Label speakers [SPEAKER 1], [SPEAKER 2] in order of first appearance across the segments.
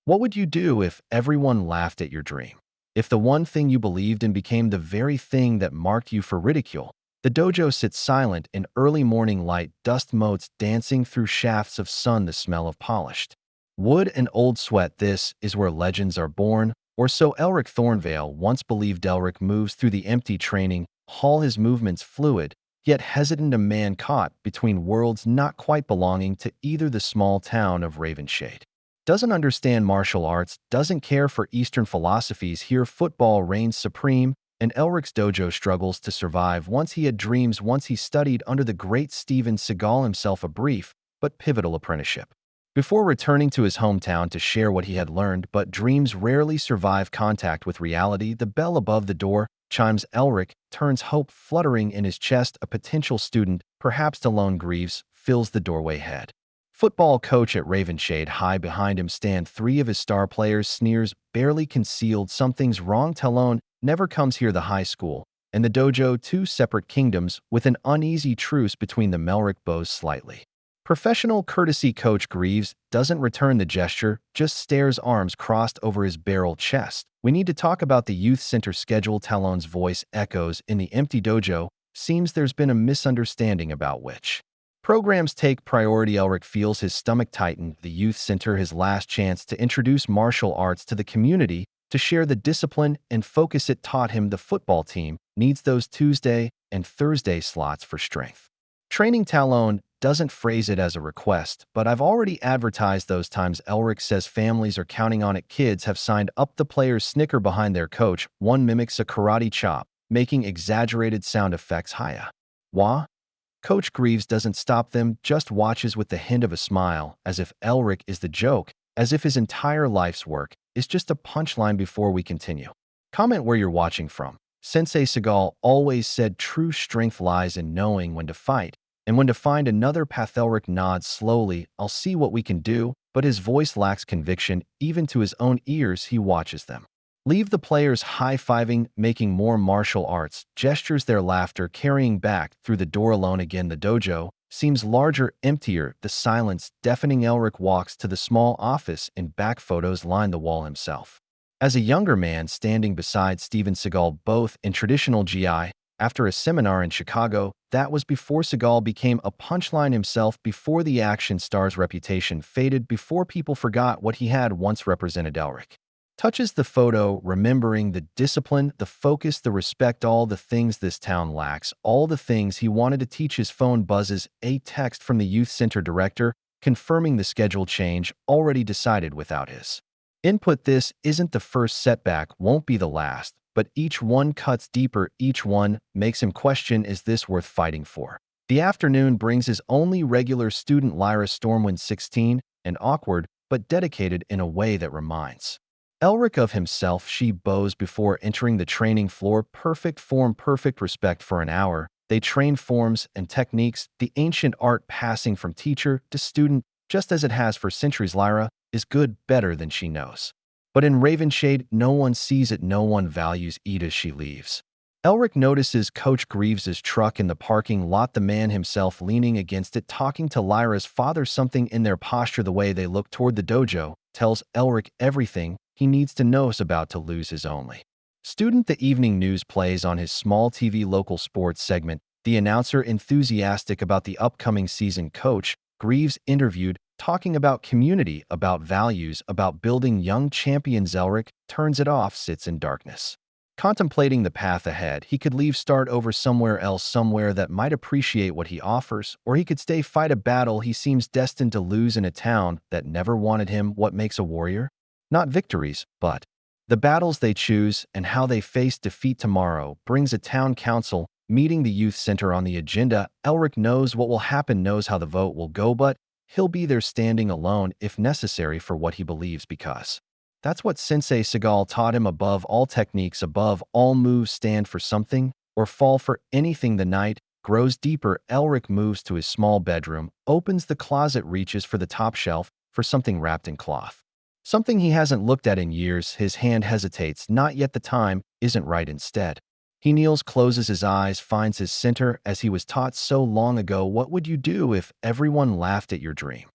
[SPEAKER 1] What would you do if everyone laughed at your dream? If the one thing you believed in became the very thing that marked you for ridicule? The dojo sits silent in early morning light, dust motes dancing through shafts of sun, the smell of polished wood and old sweat. This is where legends are born, or so Elric Thornvale once believed. Elric moves through the empty training hall, his movements fluid, yet hesitant, a man caught between worlds, not quite belonging to either. The small town of Ravenshade doesn't understand martial arts, doesn't care for Eastern philosophies. Here, football reigns supreme, and Elric's dojo struggles to survive. Once he had dreams, once he studied under the great Steven Seagal himself, a brief but pivotal apprenticeship before returning to his hometown to share what he had learned. But dreams rarely survive contact with reality. The bell above the door chimes. Elric turns, hope fluttering in his chest. A potential student, perhaps to Lone Greaves, fills the doorway. Head football coach at Ravenshade High. Behind him stand three of his star players, sneers barely concealed. Something's wrong. Talon never comes here. The high school and the dojo, two separate kingdoms, with an uneasy truce between them. Elric bows slightly. Professional courtesy. Coach Greaves doesn't return the gesture, just stares, arms crossed over his barrel chest. We need to talk about the youth center schedule. Talon's voice echoes in the empty dojo. Seems there's been a misunderstanding about which programs take priority. Elric feels his stomach tighten. The youth center, his last chance to introduce martial arts to the community, to share the discipline and focus it taught him. The football team needs those Tuesday and Thursday slots for strength training. Talon doesn't phrase it as a request, but I've already advertised those times. Elric says families are counting on it. Kids have signed up. The players snicker behind their coach. One mimics a karate chop, making exaggerated sound effects. Hiya. Wah? Coach Greaves doesn't stop them, just watches with the hint of a smile, as if Elric is the joke, as if his entire life's work is just a punchline. Before we continue, comment where you're watching from. Sensei Seagal always said true strength lies in knowing when to fight and when to find another path. Elric nods slowly. I'll see what we can do, but his voice lacks conviction. Even to his own ears, he watches them leave, the players high-fiving, making more martial arts gestures, their laughter carrying back through the door. Alone again, the dojo seems larger, emptier, the silence deafening. Elric walks to the small office in back. Photos line the wall. Himself as a younger man standing beside Steven Seagal, both in traditional GI, after a seminar in Chicago. That was before Seagal became a punchline himself, before the action star's reputation faded, before people forgot what he had once represented. Elric touches the photo, remembering the discipline, the focus, the respect, all the things this town lacks, all the things he wanted to teach. His phone buzzes, a text from the youth center director confirming the schedule change, already decided without his input. This isn't the first setback, won't be the last, but each one cuts deeper, each one makes him question, is this worth fighting for? The afternoon brings his only regular student, Lyra Stormwind, 16, and awkward, but dedicated in a way that reminds Elric of himself. She bows before entering the training floor. Perfect form, perfect respect. For an hour, they train forms and techniques, the ancient art passing from teacher to student, just as it has for centuries. Lyra is good, better than she knows. But in Ravenshade, no one sees it, no one values it. As she leaves, Elric notices Coach Greaves's truck in the parking lot, the man himself leaning against it, talking to Lyra's father. Something in their posture, the way they look toward the dojo, tells Elric everything he needs to know. Is about to lose his only student. The evening news plays on his small TV. Local sports segment, the announcer enthusiastic about the upcoming season. Coach Greaves interviewed, talking about community, about values, about building young champions. Elric turns it off, sits in darkness, contemplating the path ahead. He could leave, start over somewhere else, somewhere that might appreciate what he offers, or he could stay, fight a battle he seems destined to lose in a town that never wanted him. What makes a warrior? Not victories, but the battles they choose and how they face defeat. Tomorrow brings a town council meeting, the youth center on the agenda. Elric knows what will happen, knows how the vote will go, but he'll be there standing alone if necessary for what he believes, because that's what Sensei Seagal taught him. Above all techniques, above all moves, stand for something or fall for anything. The night grows deeper. Elric moves to his small bedroom, opens the closet, reaches for the top shelf for something wrapped in cloth. Something he hasn't looked at in years. His hand hesitates. Not yet, the time isn't right. Instead, he kneels, closes his eyes, finds his center as he was taught so long ago. What would you do if everyone laughed at your dream?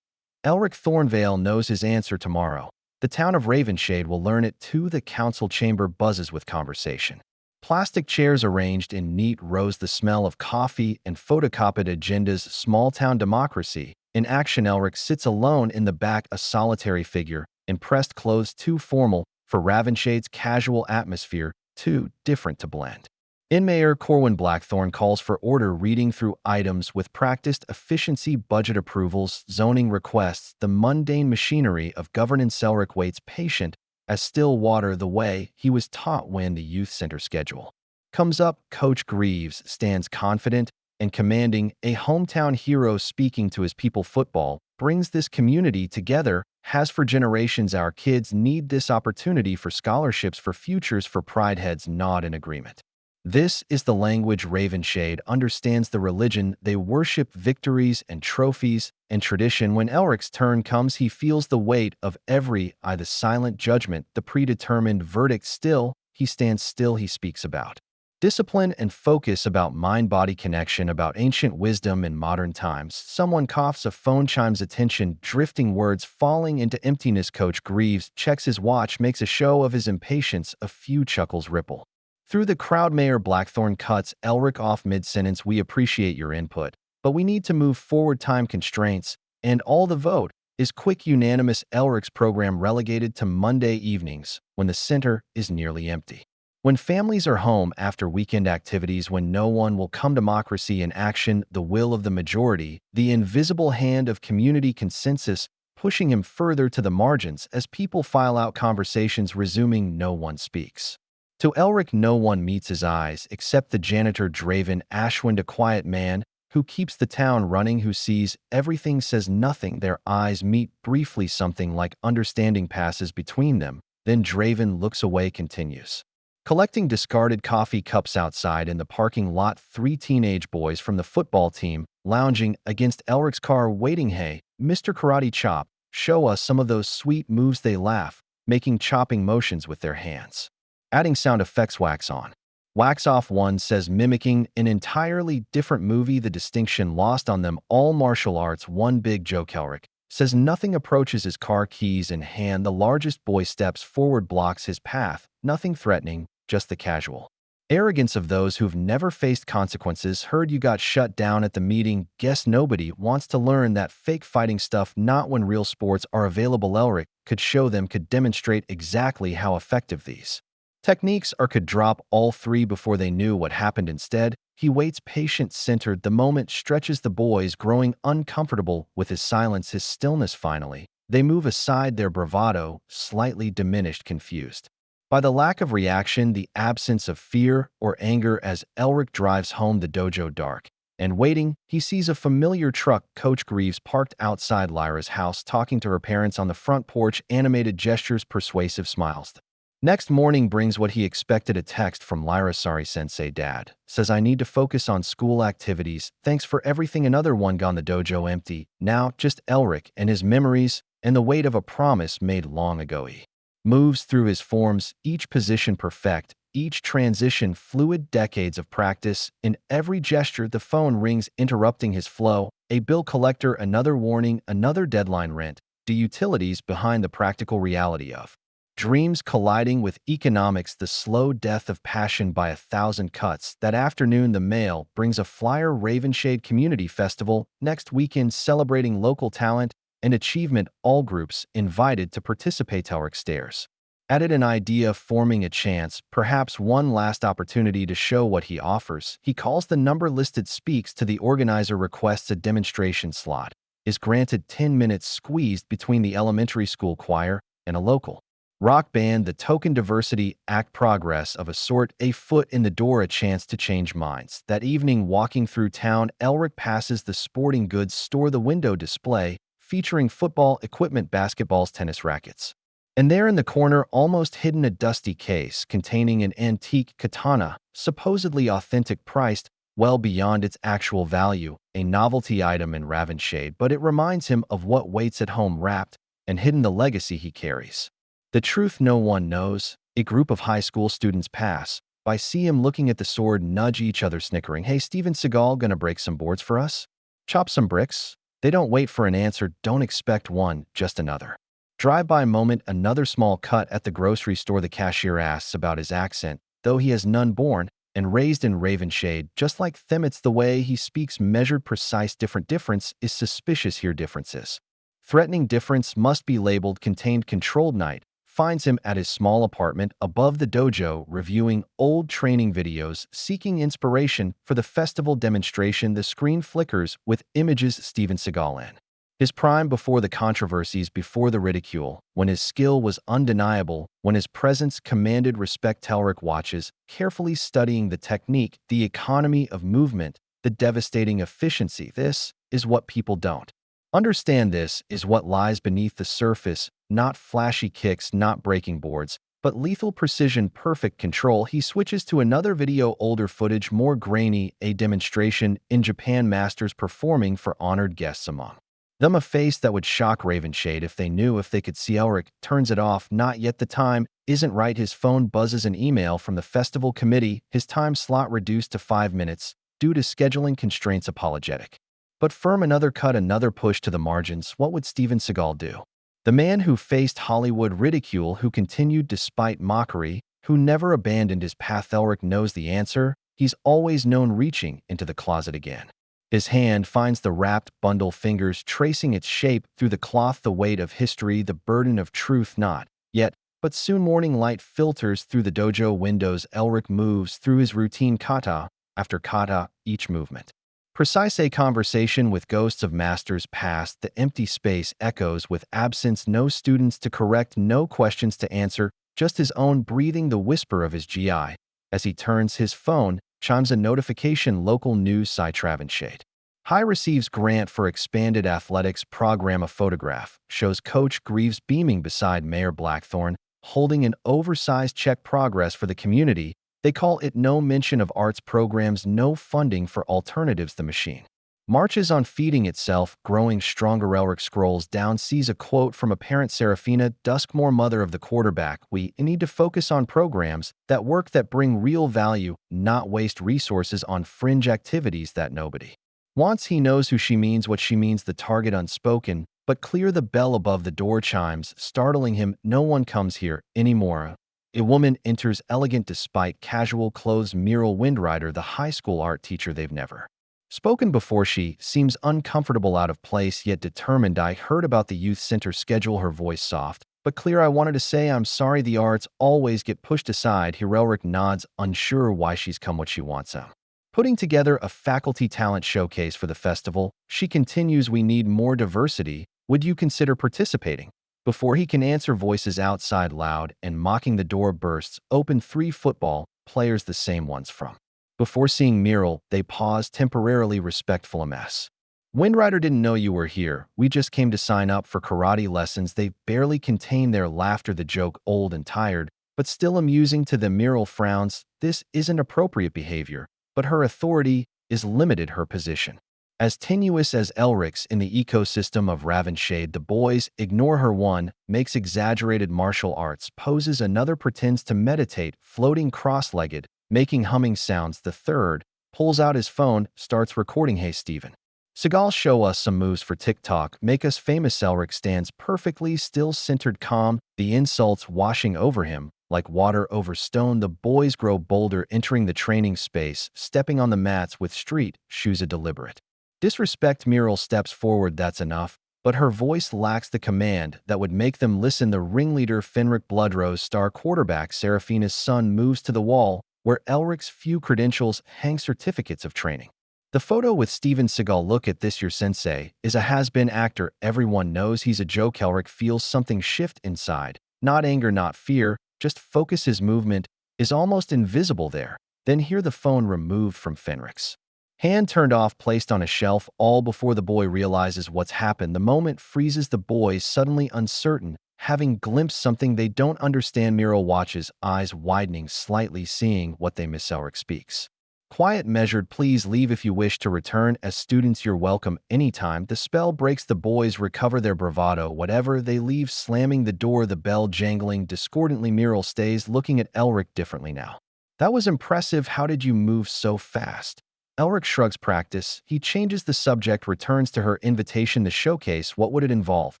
[SPEAKER 1] Elric Thornvale knows his answer. Tomorrow The town of Ravenshade will learn it too. The council chamber buzzes with conversation. Plastic chairs arranged in neat rows, the smell of coffee and photocopied agendas. Small-town democracy. In action, Elric sits alone in the back, a solitary figure, impressed clothes too formal for Ravenshade's casual atmosphere, too different to blend. In Mayor Corwin Blackthorn calls for order, reading through items with practiced efficiency, budget approvals, zoning requests, the mundane machinery of governance. Elric waits patient as still water, the way he was taught when the youth center schedule comes up. Coach Greaves stands confident and commanding, a hometown hero speaking to his people. Football brings this community together, has for generations. Our kids need this opportunity for scholarships, for futures, for pride. Heads nod in agreement. This is the language Ravenshade understands, the religion they worship, victories and trophies and tradition. When Elric's turn comes, he feels the weight of every eye, the silent judgment, the predetermined verdict. Still, he stands still. He speaks about discipline and focus, about mind-body connection, about ancient wisdom in modern times. Someone coughs, a phone chimes, attention, drifting words falling into emptiness. Coach Greaves checks his watch, makes a show of his impatience. A few chuckles ripple through the crowd. Mayor Blackthorn cuts Elric off mid-sentence. We appreciate your input, but we need to move forward. Time constraints, and all the vote is quick, unanimous. Elric's program relegated to Monday evenings when the center is nearly empty. When families are home after weekend activities, when no one will come. Democracy in action, the will of the majority, the invisible hand of community consensus pushing him further to the margins as people file out. Conversations resuming, no one speaks. To Elric, no one meets his eyes except the janitor Draven Ashwind, a quiet man who keeps the town running, who sees everything, says nothing. Their eyes meet briefly. Something like understanding passes between them. Then Draven looks away, continues collecting discarded coffee cups outside in the parking lot. 3 teenage boys from the football team lounging against Elric's car, waiting. Hey, Mr. Karate Chop, show us some of those sweet moves. They laugh, making chopping motions with their hands. Adding sound effects. Wax on, wax off, one says, mimicking an entirely different movie, the distinction lost on them all. Martial arts, one big joke. Elric says nothing, approaches his car, keys in hand. The largest boy steps forward, blocks his path. Nothing threatening, just the casual arrogance of those who've never faced consequences. Heard you got shut down at the meeting. Guess nobody wants to learn that fake fighting stuff, not when real sports are available. Elric could show them, could demonstrate exactly how effective these techniques are. Could drop all 3 before they knew what happened. Instead, he waits, patient, centered. The moment stretches, the boys growing uncomfortable with his silence, his stillness. Finally, they move aside, their bravado slightly diminished, confused by the lack of reaction, the absence of fear or anger. As Elric drives home, the dojo dark and waiting, he sees a familiar truck. Coach Greaves parked outside Lyra's house, talking to her parents on the front porch, animated gestures, persuasive smiles. Next morning brings what he expected, a text from Lyra. Sorry, Sensei, Dad says I need to focus on school activities. Thanks for everything. Another one gone, the dojo empty. Now just Elric and his memories and the weight of a promise made long ago. He moves through his forms, each position perfect, each transition fluid. Decades of practice. In every gesture, the phone rings, interrupting his flow. A bill collector, another warning, another deadline. Rent, the utilities behind the practical reality of dreams colliding with economics, the slow death of passion by 1,000 cuts. That afternoon, the mail brings a flyer. Ravenshade Community Festival, next weekend, celebrating local talent and achievement. All groups invited to participate. Elric stares at it, an idea forming, a chance, perhaps one last opportunity to show what he offers. He calls the number listed, speaks to the organizer, requests a demonstration slot, is granted. 10 minutes squeezed between the elementary school choir and a local rock band, the token diversity act. Progress of a sort, a foot in the door, a chance to change minds. That evening, walking through town, Elric passes the sporting goods store, the window display featuring football equipment, basketballs, tennis rackets. And there in the corner, almost hidden, a dusty case containing an antique katana, supposedly authentic, priced well beyond its actual value, a novelty item in Ravensshade, but it reminds him of what waits at home, wrapped and hidden, the legacy he carries. The truth no one knows. A group of high school students pass by, see him looking at the sword, nudge each other, snickering. Hey, Steven Seagal, gonna break some boards for us? Chop some bricks? They don't wait for an answer, don't expect one, just another Drive-by moment, another small cut at the grocery store. The cashier asks about his accent, though he has none born and raised in Ravenshade, just like them. It's the way he speaks, measured, precise. Difference is suspicious here. Differences. Threatening difference must be labeled. Contained. Controlled. Night finds him at his small apartment above the dojo, reviewing old training videos, seeking inspiration for the festival demonstration. The screen flickers with images. Steven Seagal in his prime, before the controversies, before the ridicule, when his skill was undeniable, when his presence commanded respect. Elric watches, carefully studying the technique, the economy of movement, the devastating efficiency. This is what people don't understand. This is what lies beneath the surface, not flashy kicks, not breaking boards, but lethal precision, perfect control. He switches to another video, older footage, more grainy, a demonstration in Japan, masters performing for honored guests, among them a face that would shock Ravenshade if they knew, if they could see. Elric turns it off. Not yet. The time isn't right. His phone buzzes, an email from the festival committee, his time slot reduced to 5 minutes due to scheduling constraints. Apologetic but firm. Another cut, another push to the margins. What would Steven Seagal do? The man who faced Hollywood ridicule, who continued despite mockery, who never abandoned his path. Elric knows the answer. He's always known. Reaching into the closet again, his hand finds the wrapped bundle, fingers tracing its shape through the cloth. The weight of history, the burden of truth. Not yet, but soon. Morning light filters through the dojo windows. Elric moves through his routine, kata after kata, each movement precise. A conversation with ghosts of masters past. The empty space echoes with absence. No students to correct, no questions to answer, just his own breathing. The whisper of his GI as he turns his phone. Chimes a notification. Local news site. Ravenshade High receives grant for expanded athletics program. A photograph shows Coach Greaves beaming beside Mayor Blackthorne, holding an oversized check. Progress for the community, they call it. No mention of arts programs, no funding for alternatives. The machine marches on, feeding itself, growing stronger. Elric scrolls down, sees a quote from a parent, Serafina Duskmore, mother of the quarterback. We need to focus on programs that work, that bring real value, not waste resources on fringe activities that nobody wants. He knows who she means, what she means. The target unspoken, but clear. The bell above the door chimes, startling him. No one comes here anymore. A woman enters, elegant despite casual clothes. Muriel Windrider, the high school art teacher they've never spoken before. She seems uncomfortable, out of place, yet determined. I heard about the youth center schedule. Her voice soft but clear. I wanted to say I'm sorry. The arts always get pushed aside. Elric nods, unsure why she's come, what she wants him. Putting together a faculty talent showcase for the festival. She continues, we need more diversity. Would you consider participating? Before he can answer, voices outside loud and mocking. The door bursts open. 3 football players, the same ones from before seeing Muriel. They pause, temporarily respectful. A mess. Windrider didn't know you were here. We just came to sign up for karate lessons. They barely contain their laughter. The joke, old and tired, but still amusing to them. Muriel frowns. This isn't appropriate behavior, but her authority is limited. Her position as tenuous as Elric's in the ecosystem of Ravenshade. The boys ignore her. One makes exaggerated martial arts poses. Another pretends to meditate, floating cross-legged, making humming sounds. The third pulls out his phone, starts recording. Hey, Steven Seagal, show us some moves for TikTok. Make us famous. Elric stands perfectly still, centered, calm, the insults washing over him like water over stone. The boys grow bolder, entering the training space, stepping on the mats with street shoes. A deliberate disrespect. Muriel steps forward. That's enough, but her voice lacks the command that would make them listen. The ringleader, Fenric Bloodrose, star quarterback Serafina's son, moves to the wall where Elric's few credentials hang, certificates of training. The photo with Steven Seagal. Look at this, your sensei is a has-been actor. Everyone knows he's a joke. Elric feels something shift inside. Not anger, not fear, just focus. His movement is almost invisible there. Then hear the phone removed from Fenric's hand, turned off, placed on a shelf, all before the boy realizes what's happened. The moment freezes. The boys, suddenly uncertain, having glimpsed something they don't understand. Muriel watches, eyes widening slightly, seeing what they miss. Elric speaks. Quiet, measured, please leave if you wish to return. As students, you're welcome anytime. The spell breaks. The boys recover their bravado. Whatever, they leave, slamming the door, the bell jangling discordantly. Muriel stays, looking at Elric differently now. That was impressive. How did you move so fast? Elric shrugs. Practice. He changes the subject, returns to her invitation. The showcase, what would it involve?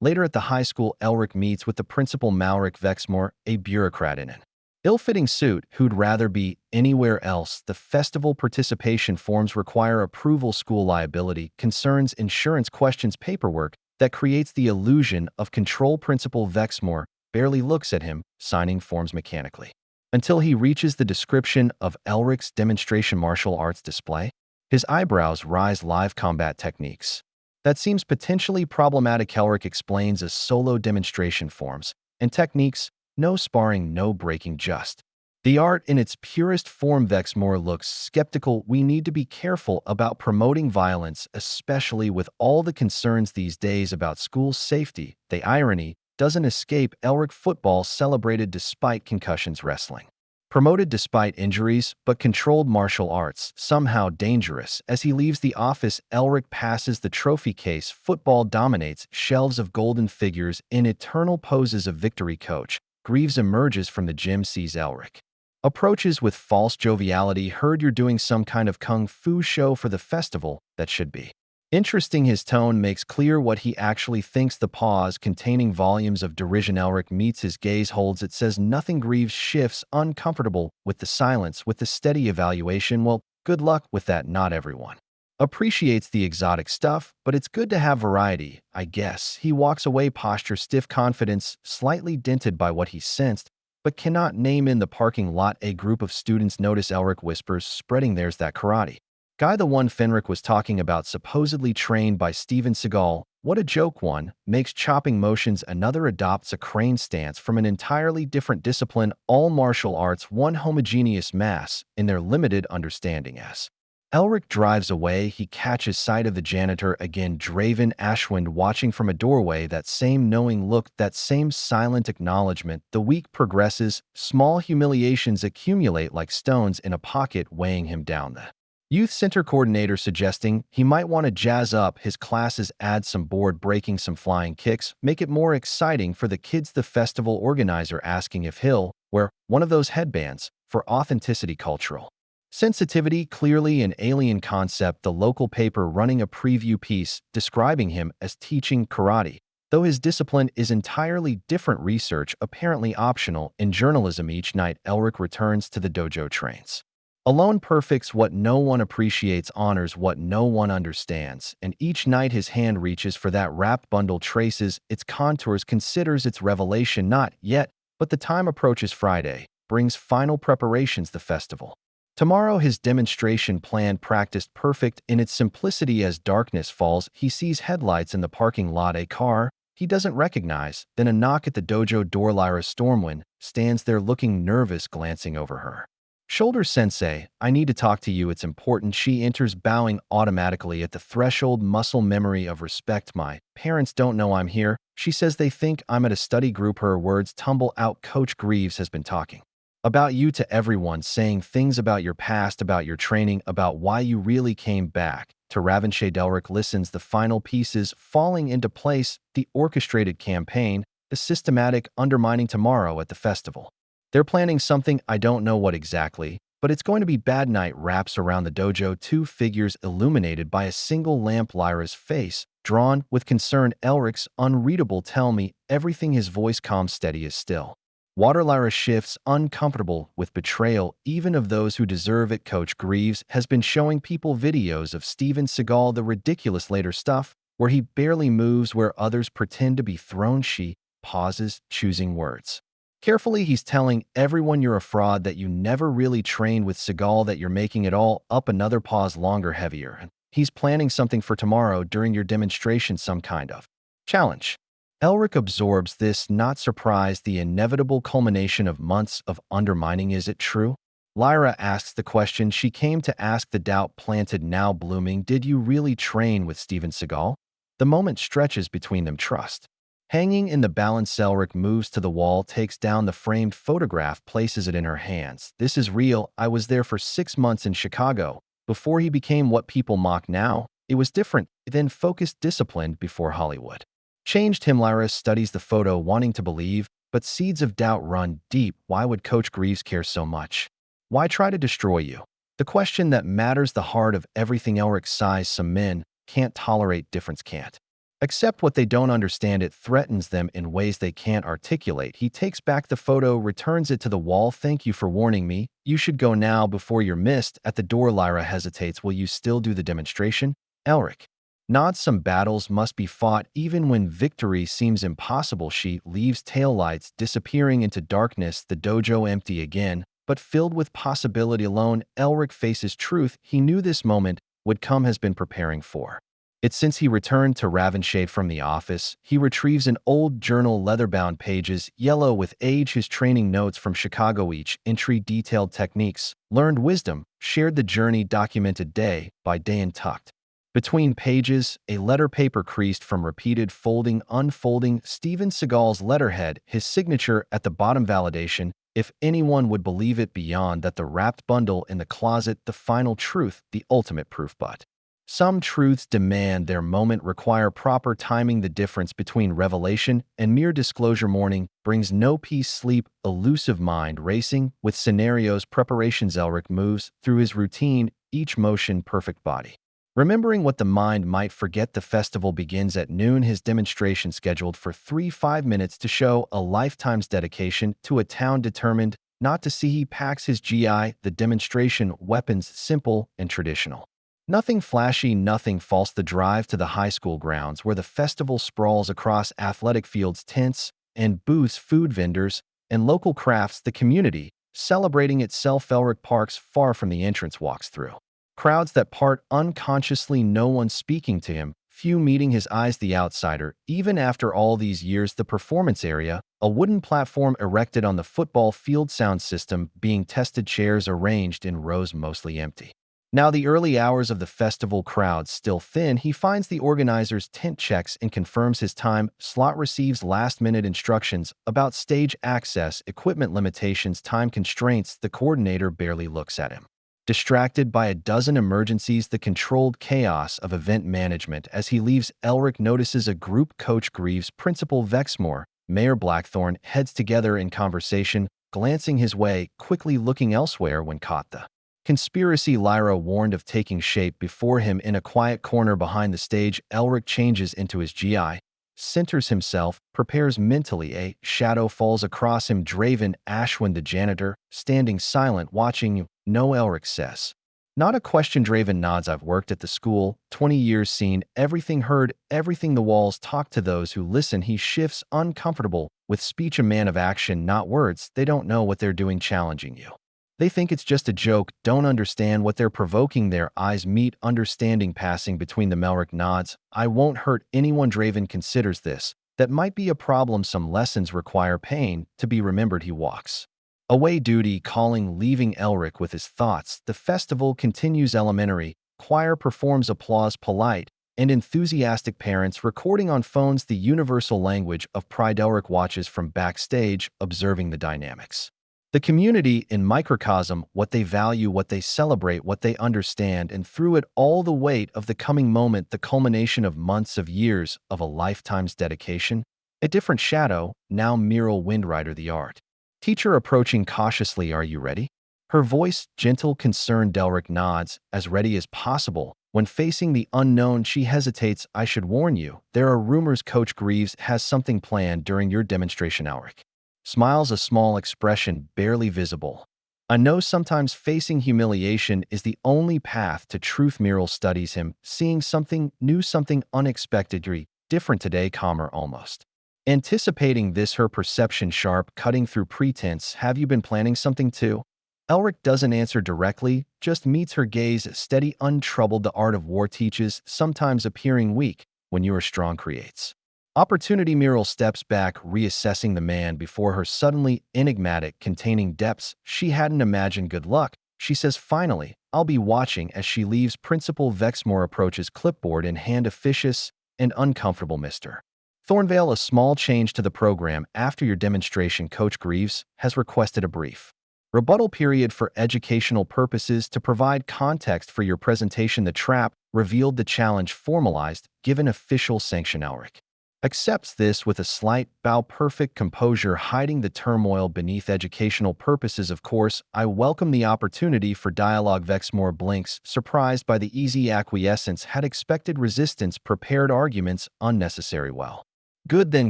[SPEAKER 1] Later at the high school, Elric meets with the principal Malric Vexmore, a bureaucrat in an ill-fitting suit who'd rather be anywhere else. The festival participation forms require approval, school liability, concerns, insurance questions, paperwork that creates the illusion of control. Principal Vexmore barely looks at him, signing forms mechanically. Until he reaches the description of Elric's demonstration martial arts display, his eyebrows rise. Live combat techniques. That seems potentially problematic. Elric explains as solo demonstration forms and techniques, no sparring, no breaking, just the art in its purest form. Vexmore looks skeptical. We need to be careful about promoting violence, especially with all the concerns these days about school safety. The irony doesn't escape Elric. Football celebrated despite concussions, wrestling promoted despite injuries, but controlled martial arts, somehow dangerous. As he leaves the office, Elric passes the trophy case. Football dominates, shelves of golden figures in eternal poses of victory. Coach Greaves emerges from the gym, sees Elric, approaches with false joviality. Heard you're doing some kind of kung fu show for the festival. That should be interesting. His tone makes clear what he actually thinks. The pause containing volumes of derision. Elric meets his gaze, holds it, says nothing. Greaves shifts, uncomfortable with the silence, with the steady evaluation. Well, good luck with that. Not everyone appreciates the exotic stuff, but it's good to have variety, I guess. He walks away, posture stiff, confidence slightly dented by what he sensed, but cannot name. In the parking lot, a group of students notice Elric, whispers, spreading, there's that karate guy, the one Fenric was talking about, supposedly trained by Steven Seagal. What a joke. One makes chopping motions, another adopts a crane stance from an entirely different discipline. All martial arts, one homogeneous mass in their limited understanding. As Elric drives away, he catches sight of the janitor again, Draven Ashwind, watching from a doorway. That same knowing look, that same silent acknowledgement. The week progresses, small humiliations accumulate like stones in a pocket, weighing him down. The youth center coordinator suggesting he might want to jazz up his classes, add some board breaking, some flying kicks, make it more exciting for the kids. The festival organizer asking if he'll wear one of those headbands for authenticity, cultural sensitivity, clearly an alien concept. The local paper running a preview piece describing him as teaching karate, though his discipline is entirely different. Research apparently optional in journalism. Each night, Elric returns to the dojo, trains alone, perfects what no one appreciates, honors what no one understands, and each night his hand reaches for that wrapped bundle, traces its contours, considers its revelation. Not yet, but the time approaches. Friday brings final preparations. The festival tomorrow, his demonstration plan practiced, perfect in its simplicity. As darkness falls, he sees headlights in the parking lot, a car he doesn't recognize, then a knock at the dojo door. Lyra Stormwind stands there looking nervous, glancing over her shoulder. Sensei, I need to talk to you, it's important. She enters, bowing automatically at the threshold, muscle memory of respect. My parents don't know I'm here. She says they think I'm at a study group. Her words tumble out. Coach Greaves has been talking about you to everyone, saying things about your past, about your training, about why you really came back to Ravenshay. Elric listens, the final pieces falling into place, the orchestrated campaign, the systematic undermining. Tomorrow at the festival, they're planning something, I don't know what exactly, but it's going to be bad. Night wraps around the dojo, two figures illuminated by a single lamp. Lyra's face drawn with concern, Elric's unreadable, tell me everything. His voice calm, steady as still water. Lyra shifts, uncomfortable with betrayal, even of those who deserve it. Coach Greaves has been showing people videos of Steven Seagal, the ridiculous later stuff, where he barely moves, where others pretend to be thrown. She pauses, choosing words carefully. He's telling everyone you're a fraud, that you never really trained with Seagal, that you're making it all up. Another pause, longer, heavier. And he's planning something for tomorrow during your demonstration, some kind of challenge. Elric absorbs this, not surprised, the inevitable culmination of months of undermining. Is it true? Lyra asks the question she came to ask, the doubt planted, now blooming. Did you really train with Steven Seagal? The moment stretches between them, trust hanging in the balance. Elric moves to the wall, takes down the framed photograph, places it in her hands. This is real. I was there for 6 months in Chicago. Before he became what people mock now, it was different, then focused, disciplined. Before Hollywood changed him. Lyra studies the photo, wanting to believe, but seeds of doubt run deep. Why would Coach Greaves care so much? Why try to destroy you? The question that matters, the heart of everything. Elric sighs. Some men can't tolerate difference, can't Accept what they don't understand. It threatens them in ways they can't articulate. He takes back the photo, returns it to the wall. Thank you for warning me. You should go now before you're missed. At the door, Lyra hesitates. Will you still do the demonstration? Elric nods. Some battles must be fought even when victory seems impossible. She leaves, taillights disappearing into darkness, the dojo empty again, but filled with possibility alone. Elric faces truth. He knew this moment would come, has been preparing for it since he returned to Ravenshade from the office. He retrieves an old journal, leather-bound pages, yellow with age, his training notes from Chicago. Each entry detailed techniques, learned wisdom, shared the journey, documented day by day and tucked between pages, a letter paper creased from repeated folding, unfolding, Steven Seagal's letterhead, his signature at the bottom. Validation, if anyone would believe it. Beyond that, the wrapped bundle in the closet, the final truth, the ultimate proof. But some truths demand their moment, require proper timing. The difference between revelation and mere disclosure. Morning brings no peace, sleep, elusive mind racing with scenarios, preparations. Elric moves through his routine, each motion perfect, body remembering what the mind might forget. The festival begins at noon, his demonstration scheduled for 5 minutes to show a lifetime's dedication to a town determined not to see. He packs his GI, the demonstration weapons, simple and traditional. Nothing flashy, nothing false. The drive to the high school grounds where the festival sprawls across athletic fields, tents and booths, food vendors, and local crafts, the community celebrating itself. Elric parks far from the entrance, walks through crowds that part unconsciously, no one speaking to him, few meeting his eyes. The outsider, even after all these years. The performance area, a wooden platform erected on the football field, sound system being tested, chairs arranged in rows, mostly empty. Now the early hours of the festival, crowd still thin. He finds the organizer's tent, checks and confirms his time slot, receives last-minute instructions about stage access, equipment limitations, time constraints. The coordinator barely looks at him. Distracted by a dozen emergencies, the controlled chaos of event management. As he leaves, Elric notices a group. Coach Greaves, Principal Vexmore, Mayor Blackthorn heads together in conversation, glancing his way, quickly looking elsewhere when caught. The conspiracy Lyra warned of taking shape before him. In a quiet corner behind the stage, Elric changes into his GI, centers himself, prepares mentally. A shadow falls across him. Draven Ashwin, the janitor, standing silent, watching you. No, Elric says. Not a question. Draven nods. I've worked at the school, 20 years, seen everything, heard everything. The walls talk to those who listen. He shifts, uncomfortable with speech, a man of action, not words. They don't know what they're doing, challenging you. They think it's just a joke, don't understand what they're provoking. Their eyes meet, understanding passing between them. Elric nods. I won't hurt anyone. Draven considers this. That might be a problem. Some lessons require pain to be remembered. He walks away, duty calling, leaving Elric with his thoughts. The festival continues. Elementary choir performs, applause, polite and enthusiastic parents recording on phones the universal language of pride. Elric watches from backstage, observing the dynamics. The community in microcosm, what they value, what they celebrate, what they understand, and through it all the weight of the coming moment, the culmination of months, of years, of a lifetime's dedication. A different shadow, now Meryl Windrider, the art teacher, approaching cautiously. Are you ready? Her voice gentle, concerned. Elric nods, as ready as possible. When facing the unknown, she hesitates. I should warn you, there are rumors Coach Greaves has something planned during your demonstration. Elric smiles, a small expression barely visible. I know sometimes facing humiliation is the only path to truth. Meryl studies him, seeing something new, something unexpectedly different today, calmer, almost anticipating this, her perception sharp, cutting through pretense. Have you been planning something too? Elric doesn't answer directly, just meets her gaze, steady, untroubled. The art of war teaches, sometimes appearing weak when you are strong creates opportunity. Meryl steps back, reassessing the man before her, suddenly enigmatic, containing depths she hadn't imagined. Good luck, she says finally. I'll be watching. As she leaves, Principal Vexmore approaches, clipboard in hand, officious and uncomfortable. Mr. Thornvale, a small change to the program after your demonstration. Coach Greaves has requested a brief rebuttal period for educational purposes to provide context for your presentation. The trap revealed, the challenge formalized, given official sanction. Elric accepts this with a slight bow, perfect composure hiding the turmoil beneath educational purposes. Of course, I welcome the opportunity for dialogue. Vexmore blinks, surprised by the easy acquiescence, had expected resistance, prepared arguments, unnecessary. Well, good then,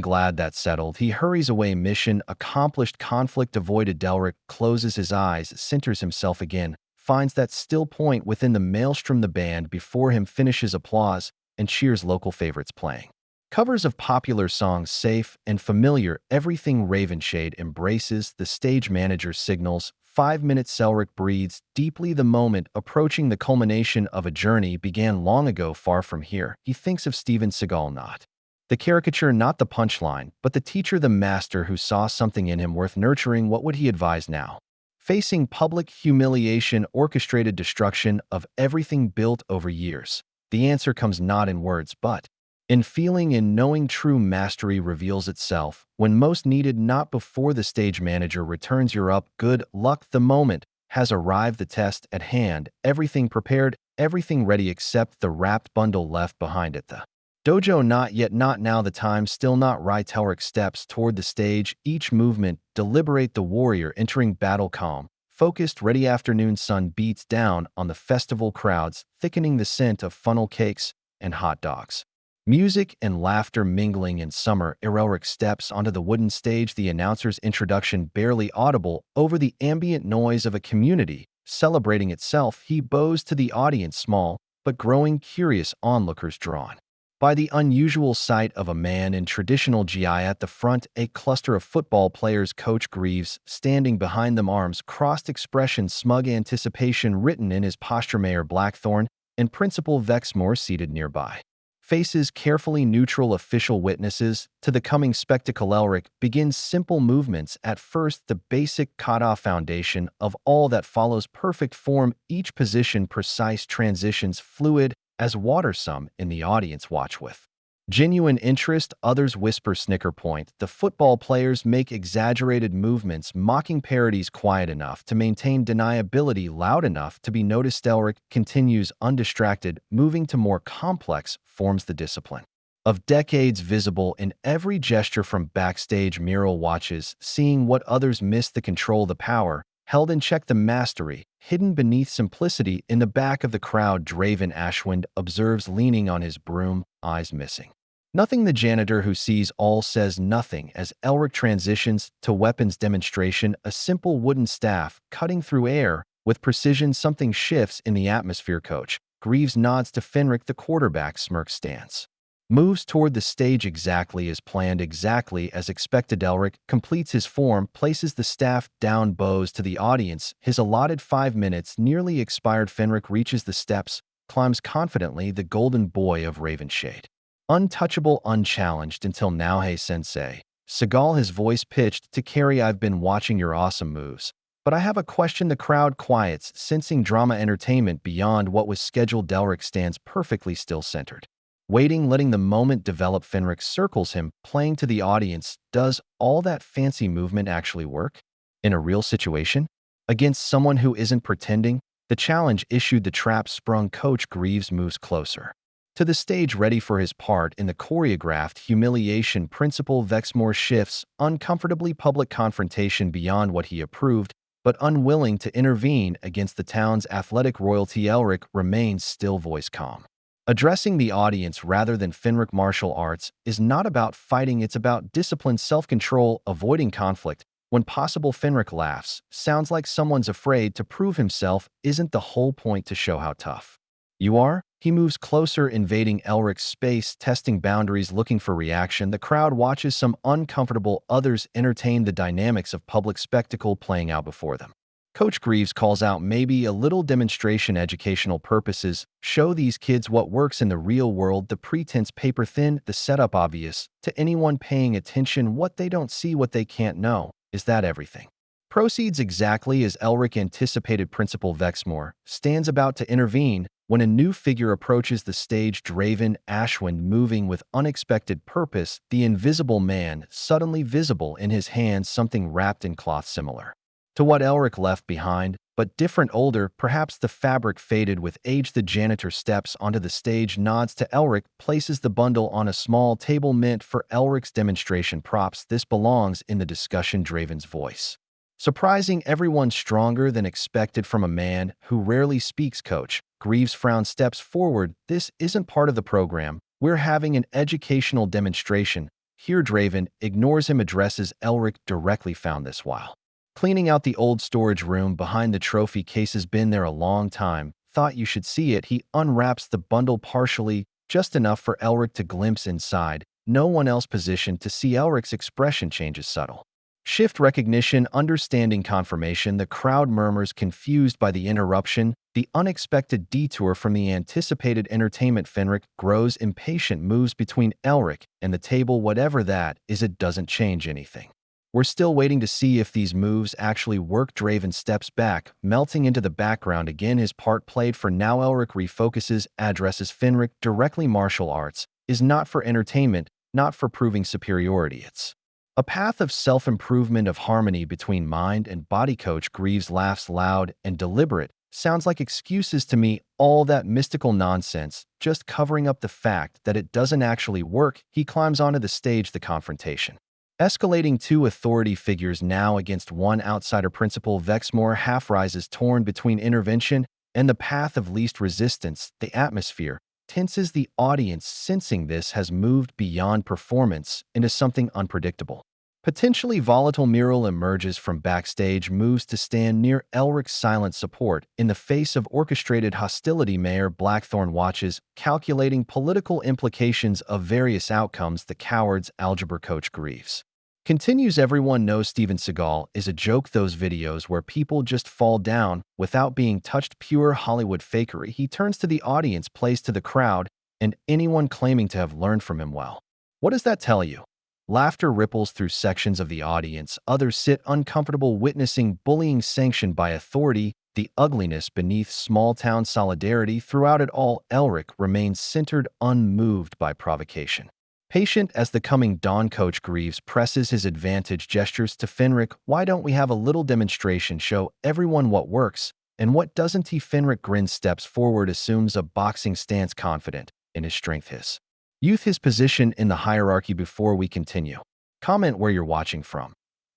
[SPEAKER 1] glad that's settled. He hurries away, mission accomplished, conflict avoided. Delric closes his eyes, centers himself again, finds that still point within the maelstrom. The band before him finishes applause and cheers, local favorites playing. Covers of popular songs, safe and familiar, everything Ravenshade embraces. The stage manager signals 5 minutes. Elric breathes deeply. The moment approaching, the culmination of a journey began long ago, far from here. He thinks of Steven Seagal, not the caricature, not the punchline, but the teacher, the master who saw something in him worth nurturing. What would he advise now? Facing public humiliation, orchestrated destruction of everything built over years. The answer comes not in words, but in feeling, in knowing. True mastery reveals itself when most needed, not before. The stage manager returns. You're up. Good luck. The moment has arrived, the test at hand, everything prepared, everything ready except the wrapped bundle left behind at the dojo. Not yet, not now, the time still not right. Elric steps toward the stage, each movement deliberate. The warrior entering battle, calm, focused, ready. Afternoon sun beats down on the festival crowds, thickening the scent of funnel cakes and hot dogs. Music and laughter mingling in summer. Elric steps onto the wooden stage, the announcer's introduction barely audible over the ambient noise of a community celebrating itself. He bows to the audience, small but growing, curious onlookers drawn by the unusual sight of a man in traditional gi at the front, a cluster of football players. Coach Greaves standing behind them, arms crossed, expression smug, anticipation written in his posture. Mayor Blackthorne and Principal Vexmore seated nearby. Faces carefully neutral, official witnesses to the coming spectacle. Elric begins simple movements at first, the basic kata foundation of all that follows. Perfect form, each position precise, transitions fluid as water. Some in the audience watch with genuine interest, others whisper, snicker. Point. The football players make exaggerated movements, mocking parodies, quiet enough to maintain deniability, loud enough to be noticed. Elric continues undistracted, moving to more complex forms, the discipline of decades visible in every gesture. From backstage mural watches, seeing what others miss, the control, the power held in check, the mastery hidden beneath simplicity. In the back of the crowd, Draven Ashwind observes, leaning on his broom, eyes missing nothing. The janitor who sees all says nothing as Elric transitions to weapons demonstration, a simple wooden staff cutting through air with precision. Something shifts in the atmosphere. Coach Greaves nods to Fenric, the quarterback, smirk, stance moves toward the stage exactly as planned, exactly as expected. Elric completes his form, places the staff down, bows to the audience. His allotted 5 minutes nearly expired. Fenric reaches the steps, climbs confidently, the golden boy of Ravenshade. Untouchable, unchallenged until now. Hey, sensei. Seagal, his voice pitched to carry. I've been watching your awesome moves, but I have a question. The crowd quiets, sensing drama, entertainment beyond what was scheduled. Elric stands perfectly still, centered, waiting, letting the moment develop. Fenric circles him, playing to the audience. Does all that fancy movement actually work? In a real situation? Against someone who isn't pretending? The challenge issued, the trap sprung. Coach Greaves moves closer to the stage, ready for his part in the choreographed humiliation. Principal Vexmore shifts, uncomfortably, public confrontation beyond what he approved, but unwilling to intervene against the town's athletic royalty. Elric remains still, voice calm, addressing the audience rather than Fenric. Martial arts is not about fighting, it's about discipline, self-control, avoiding conflict when possible. Fenric laughs, sounds like someone's afraid to prove himself. Isn't the whole point to show how tough you are? He moves closer, invading Elric's space, testing boundaries, looking for reaction. The crowd watches, some uncomfortable, others entertained, the dynamics of public spectacle playing out before them. Coach Greaves calls out, maybe a little demonstration, educational purposes, show these kids what works in the real world. The pretense paper thin, the setup obvious to anyone paying attention. What they don't see, what they can't know. Is that everything? Proceeds exactly as Elric anticipated. Principal Vexmore stands about to intervene when a new figure approaches the stage. Draven Ashwind, moving with unexpected purpose, the invisible man suddenly visible, in his hands something wrapped in cloth similar to what Elric left behind, but different older, perhaps the fabric faded with age. The janitor steps onto the stage, nods to Elric, places the bundle on a small table meant for Elric's demonstration props. This belongs in the discussion, Draven's voice. Surprising everyone stronger than expected from a man who rarely speaks, Coach. Greaves' frown steps forward. This isn't part of the program. We're having an educational demonstration. Here Draven ignores him, addresses Elric directly. Found this while cleaning out the old storage room behind the trophy cases. Been there a long time. Thought you should see it. He unwraps the bundle partially, just enough for Elric to glimpse inside. No one else positioned to see. Elric's expression changes, subtle shift, recognition, understanding, confirmation. The crowd murmurs, confused by the interruption, the unexpected detour from the anticipated entertainment. Fenric grows impatient, moves between Elric and the table. Whatever that is, it doesn't change anything. We're still waiting to see if these moves actually work. Draven steps back, melting into the background again, his part played for now. Elric refocuses, addresses Fenric directly. Martial arts is not for entertainment, not for proving superiority. It's a path of self-improvement, of harmony between mind and body. Coach Greaves laughs loud and deliberate. Sounds like excuses to me, all that mystical nonsense, just covering up the fact that it doesn't actually work. He climbs onto the stage, the confrontation escalating. Two authority figures now against one outsider. Principal Vexmore half rises, torn between intervention and the path of least resistance. The atmosphere tenses, the audience sensing this has moved beyond performance into something unpredictable. Potentially volatile. Muriel emerges from backstage, moves to stand near Elric's silent support in the face of orchestrated hostility. Mayor Blackthorn watches, calculating political implications of various outcomes. The coward's algebra. Coach Greaves continues, everyone knows Steven Seagal is a joke. Those videos where people just fall down without being touched, pure Hollywood fakery. He turns to the audience, plays to the crowd, and anyone claiming to have learned from him. Well, what does that tell you? Laughter ripples through sections of the audience. Others sit uncomfortable, witnessing bullying sanctioned by authority, the ugliness beneath small-town solidarity. Throughout it all, Elric remains centered, unmoved by provocation. Patient as the coming dawn. Coach Greaves presses his advantage, gestures to Fenric. Why don't we have a little demonstration? Show everyone what works and what doesn't. Fenric grins, steps forward, assumes a boxing stance, confident in his strength, his youth, his position in the hierarchy. Before we continue, comment where you're watching from.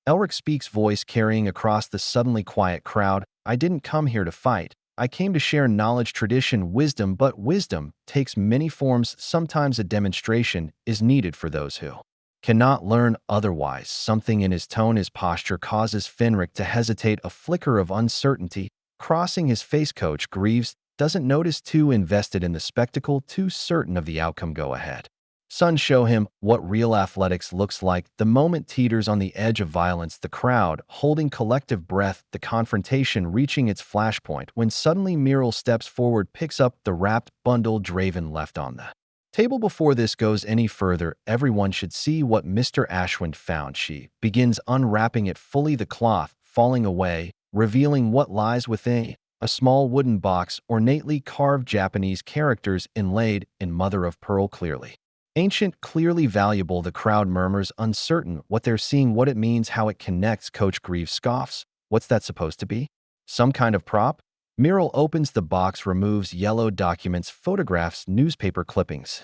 [SPEAKER 1] Elric speaks, voice carrying across the suddenly quiet crowd. I didn't come here to fight. I came to share knowledge, tradition, wisdom, but wisdom takes many forms. Sometimes a demonstration is needed for those who cannot learn otherwise. Something in his tone, his posture causes Fenric to hesitate, a flicker of uncertainty crossing his face. Coach Greaves doesn't notice, too invested in the spectacle, too certain of the outcome. Go ahead, son, show him what real athletics looks like. The moment teeters on the edge of violence, the crowd holding collective breath, the confrontation reaching its flashpoint, when suddenly Muriel steps forward, picks up the wrapped bundle Draven left on the table. Before this goes any further, everyone should see what Mr. Ashwind found. She begins unwrapping it fully, the cloth falling away, revealing what lies within. A small wooden box, ornately carved, Japanese characters inlaid in mother of pearl, clearly ancient, clearly valuable. The crowd murmurs, uncertain what they're seeing, what it means, how it connects. Coach Greaves scoffs. What's that supposed to be? Some kind of prop? Muriel opens the box, removes yellow documents, photographs, newspaper clippings.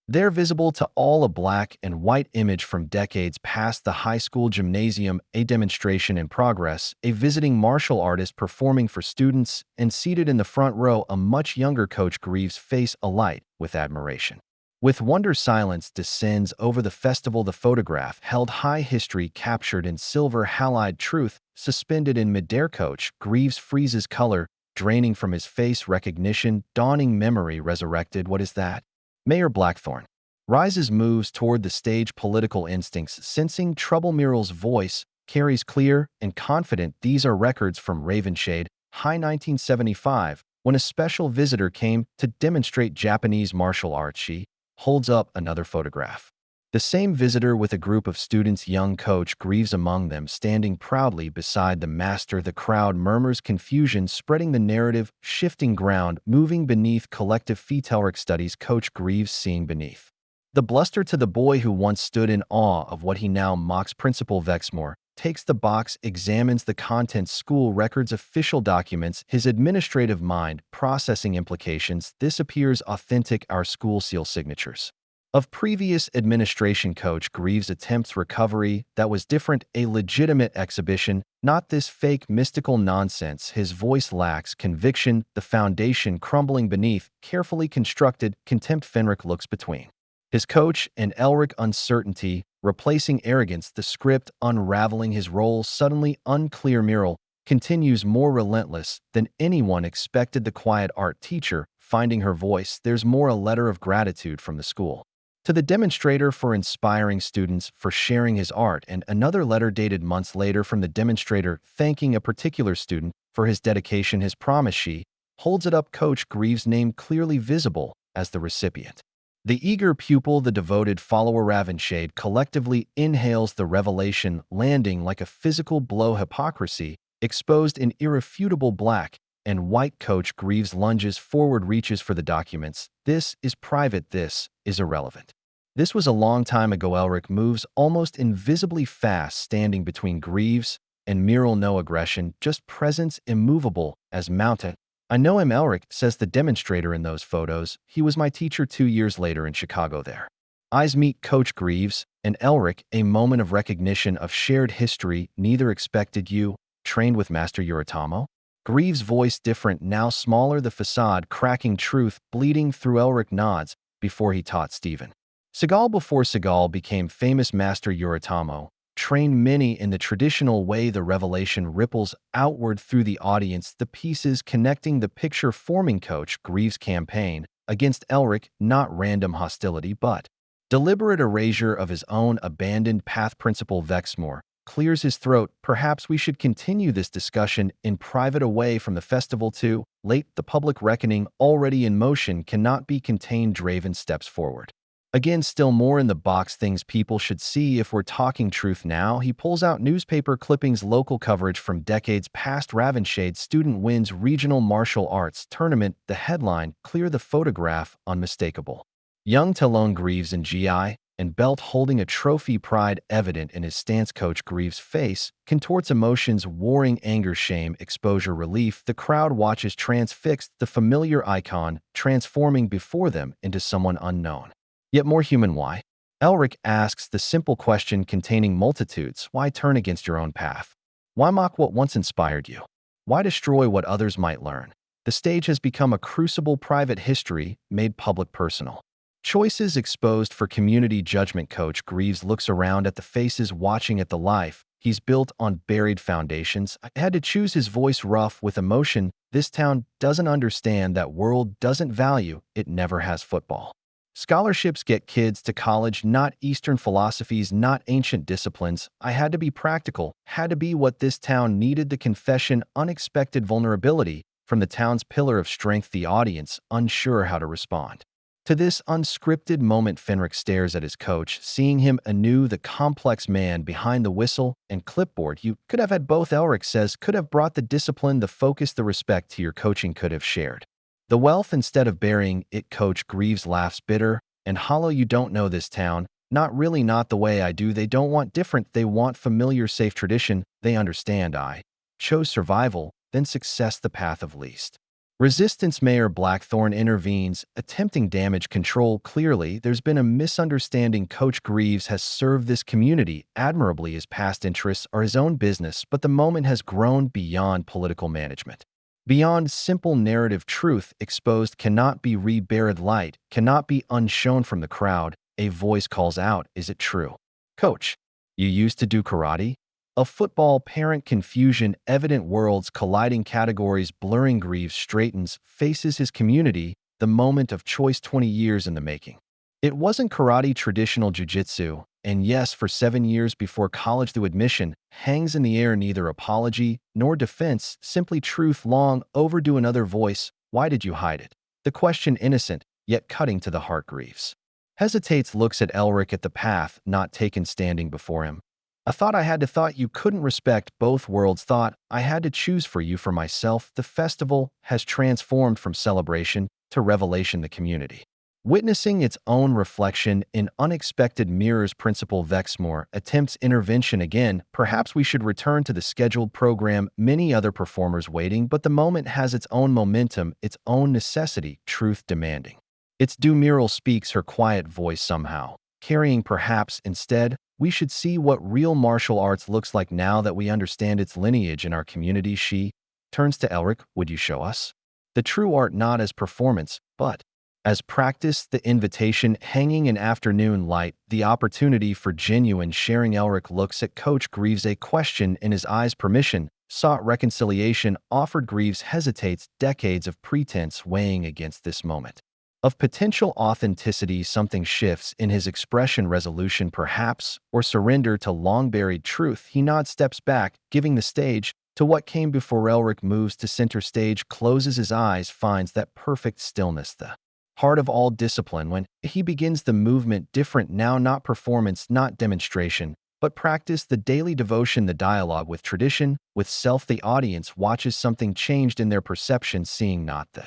[SPEAKER 1] They're visible to all, a black and white image from decades past. The high school gymnasium, a demonstration in progress, a visiting martial artist performing for students, and seated in the front row, a much younger Coach Greaves, face alight with admiration. With wonder, silence descends over the festival. The photograph held high, history captured in silver, halide, truth suspended in midair. Coach Greaves freezes, color draining from his face, recognition, dawning, memory resurrected. What is that? Mayor Blackthorn rises, moves toward the stage, political instincts sensing trouble. Muriel's voice carries clear and confident. These are records from Ravenshade, high 1975, when a special visitor came to demonstrate Japanese martial arts. She holds up another photograph. The same visitor with a group of students, young Coach Greaves among them, standing proudly beside the master. The crowd murmurs, confusion spreading, the narrative shifting, ground moving beneath collective feet. Elric studies Coach Greaves, seeing beneath the bluster to the boy who once stood in awe of what he now mocks. Principal Vexmore takes the box, examines the contents, school records, official documents, his administrative mind, processing implications. This appears authentic, our school seal signatures. Of previous administration coach Greaves' attempts recovery that was different, a legitimate exhibition, not this fake mystical nonsense. His voice lacks conviction, the foundation crumbling beneath, carefully constructed contempt. Fenric looks between his coach and Elric, uncertainty, replacing arrogance, the script unraveling his role, suddenly unclear. Mural continues more relentless than anyone expected. The quiet art teacher, finding her voice, there's more, a letter of gratitude from the school to the demonstrator for inspiring students, for sharing his art, and another letter dated months later from the demonstrator thanking a particular student for his dedication, his promise. She holds it up, Coach Greaves' name clearly visible as the recipient. The eager pupil, the devoted follower, Ravenshade collectively inhales the revelation, landing like a physical blow. Hypocrisy exposed in irrefutable black and white. Coach Greaves lunges forward, reaches for the documents. This is private. This is irrelevant. This was a long time ago. Elric moves almost invisibly fast, standing between Greaves and Mural. No aggression, just presence, immovable as mountain. I know him, Elric, says the demonstrator in those photos. He was my teacher 2 years later in Chicago there. Eyes meet, Coach Greaves and Elric, a moment of recognition, of shared history. Neither expected. You trained with Master Uritamo? Greaves' voice different, now smaller, the facade cracking, truth bleeding through. Elric nods. Before he taught Stephen Seagal, before Seagal became famous, Master Uritamo trained many in the traditional way. The revelation ripples outward through the audience, the pieces connecting, the picture forming. Coach Greaves' campaign against Elric, not random hostility, but deliberate erasure of his own abandoned path. Principal Vexmore clears his throat. Perhaps we should continue this discussion in private, away from the festival. Too late, the public reckoning already in motion cannot be contained. Draven steps forward. Again, still more in the box, things people should see if we're talking truth now. He pulls out newspaper clippings, local coverage from decades past. Ravenshade student wins regional martial arts tournament. The headline, clear, the photograph, unmistakable. Young Talon Greaves in GI and belt, holding a trophy, pride evident in his stance. Coach Greaves' face contorts, emotions warring, anger, shame, exposure, relief. The crowd watches, transfixed, the familiar icon transforming before them into someone unknown, yet more human. Why? Elric asks the simple question containing multitudes. Why turn against your own path? Why mock what once inspired you? Why destroy what others might learn? The stage has become a crucible, private history made public, personal. Choices exposed for community judgment. Coach Greaves looks around at the faces watching, at the life he's built on buried foundations. I had to choose, his voice rough with emotion. This town doesn't understand, that world doesn't value, it never has. Football scholarships get kids to college, not Eastern philosophies, not ancient disciplines. I had to be practical, had to be what this town needed. The confession, unexpected vulnerability from the town's pillar of strength. The audience unsure how to respond to this unscripted moment. Fenric stares at his coach, seeing him anew, the complex man behind the whistle and clipboard. You could have had both, Elric says, could have brought the discipline, the focus, the respect to your coaching, could have shared the wealth instead of burying it. Coach Greaves laughs, bitter and hollow. You don't know this town. Not really, not the way I do. They don't want different. They want familiar, safe tradition. They understand I chose survival, then success, the path of least resistance. Mayor Blackthorne intervenes, attempting damage control. Clearly, there's been a misunderstanding. Coach Greaves has served this community admirably. His past interests are his own business, but the moment has grown beyond political management, beyond simple narrative. Truth exposed cannot be reburied, light cannot be unshown from the crowd. A voice calls out, is it true? Coach, you used to do karate? A football parent, confusion evident, worlds colliding, categories blurring. Greaves straightens, faces his community, the moment of choice, 20 years in the making. It wasn't karate, traditional jiu-jitsu, and yes, for 7 years before college. The admission hangs in the air, neither apology nor defense, simply truth, long overdue. Another voice, why did you hide it? The question innocent, yet cutting to the heart. Greaves hesitates, looks at Elric, at the path not taken, standing before him. I thought I had to, thought you couldn't respect both worlds, thought I had to choose for you, for myself. The festival has transformed from celebration to revelation. The community Witnessing its own reflection in unexpected mirrors principal Vexmore attempts intervention again. Perhaps we should return to the scheduled program, many other performers waiting, but the moment has its own momentum, its own necessity, truth demanding. Its Mural speaks her quiet voice somehow, carrying perhaps instead, we should see what real martial arts looks like now that we understand its lineage in our community. She turns to Elric, would you show us? The true art not as performance, but as practice, the invitation hanging in afternoon light, the opportunity for genuine sharing. Elric looks at Coach Greaves, a question in his eyes. Permission, sought reconciliation, offered. Greaves hesitates, decades of pretense weighing against this moment of potential authenticity. Something shifts in his expression, resolution perhaps, or surrender to long-buried truth. He nods, steps back, giving the stage to what came before. Elric moves to center stage, closes his eyes, finds that perfect stillness, the heart of all discipline. When he begins the movement, different now, not performance, not demonstration, but practice, the daily devotion, the dialogue with tradition, with self. The audience watches something changed in their perception, seeing not the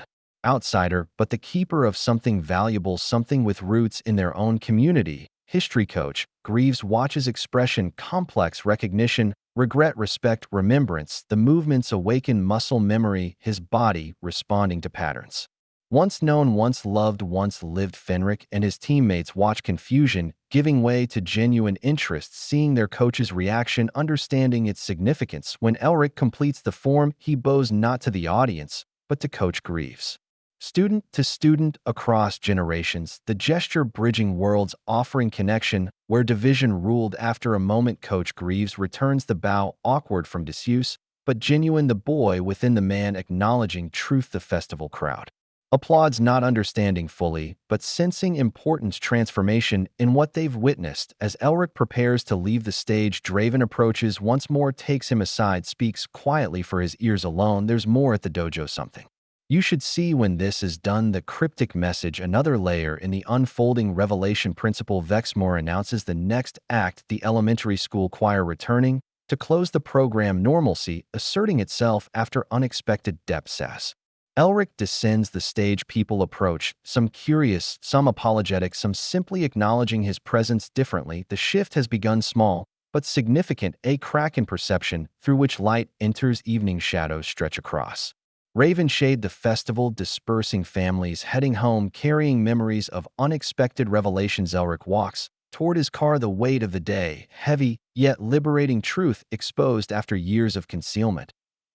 [SPEAKER 1] outsider, but the keeper of something valuable, something with roots in their own community. History. Coach Greaves watches expression, complex recognition, regret, respect, remembrance. The movements awaken muscle memory, his body responding to patterns once known, once loved, once lived. Fenric and his teammates watch confusion giving way to genuine interest, seeing their coach's reaction, understanding its significance. When Elric completes the form, he bows not to the audience, but to Coach Greaves. Student to student, across generations, the gesture bridging worlds, offering connection where division ruled. After a moment, Coach Greaves returns the bow, awkward from disuse, but genuine, the boy within the man acknowledging truth. The festival crowd applauds, not understanding fully, but sensing importance, transformation in what they've witnessed. As Elric prepares to leave the stage, Draven approaches once more, takes him aside, speaks quietly for his ears alone. There's more at the dojo, something you should see when this is done. The cryptic message, another layer in the unfolding revelation. Principal Vexmore announces the next act, the elementary school choir returning to close the program, normalcy asserting itself after unexpected depths. As Elric descends the stage, people approach, some curious, some apologetic, some simply acknowledging his presence differently. The shift has begun, small but significant, a crack in perception through which light enters. Evening shadows stretch across Raven shade the festival, dispersing families heading home, carrying memories of unexpected revelations. Elric walks toward his car, the weight of the day, heavy yet liberating, truth exposed after years of concealment.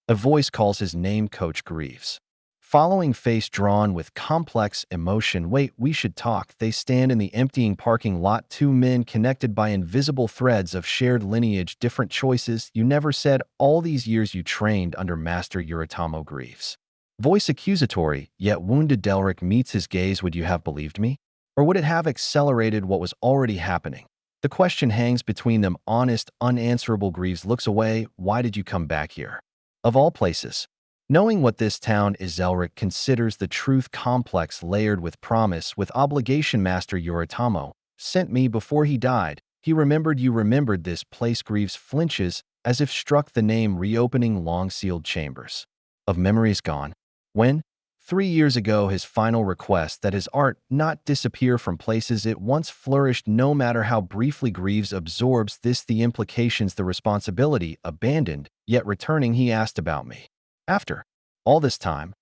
[SPEAKER 1] A voice calls his name, Coach Greaves. Following, face drawn with complex emotion. Wait, we should talk. They stand in the emptying parking lot, two men connected by invisible threads of shared lineage, different choices. You never said all these years you trained under Master Uritamo. Greaves voice accusatory, yet wounded. Elric meets his gaze. Would you have believed me? Or would it have accelerated what was already happening? The question hangs between them, honest, unanswerable. Greaves looks away. Why did you come back here? Of all places. Knowing what this town is, Elric considers the truth, complex, layered with promise, with obligation. Master Uritamo sent me before he died. He remembered you, remembered this place. Greaves flinches, as if struck, the name reopening long-sealed chambers of memories gone. When, 3 years ago, his final request that his art not disappear from places it once flourished, no matter how briefly. Greaves absorbs this, the implications, the responsibility, abandoned, yet returning. He asked about me. After all this time,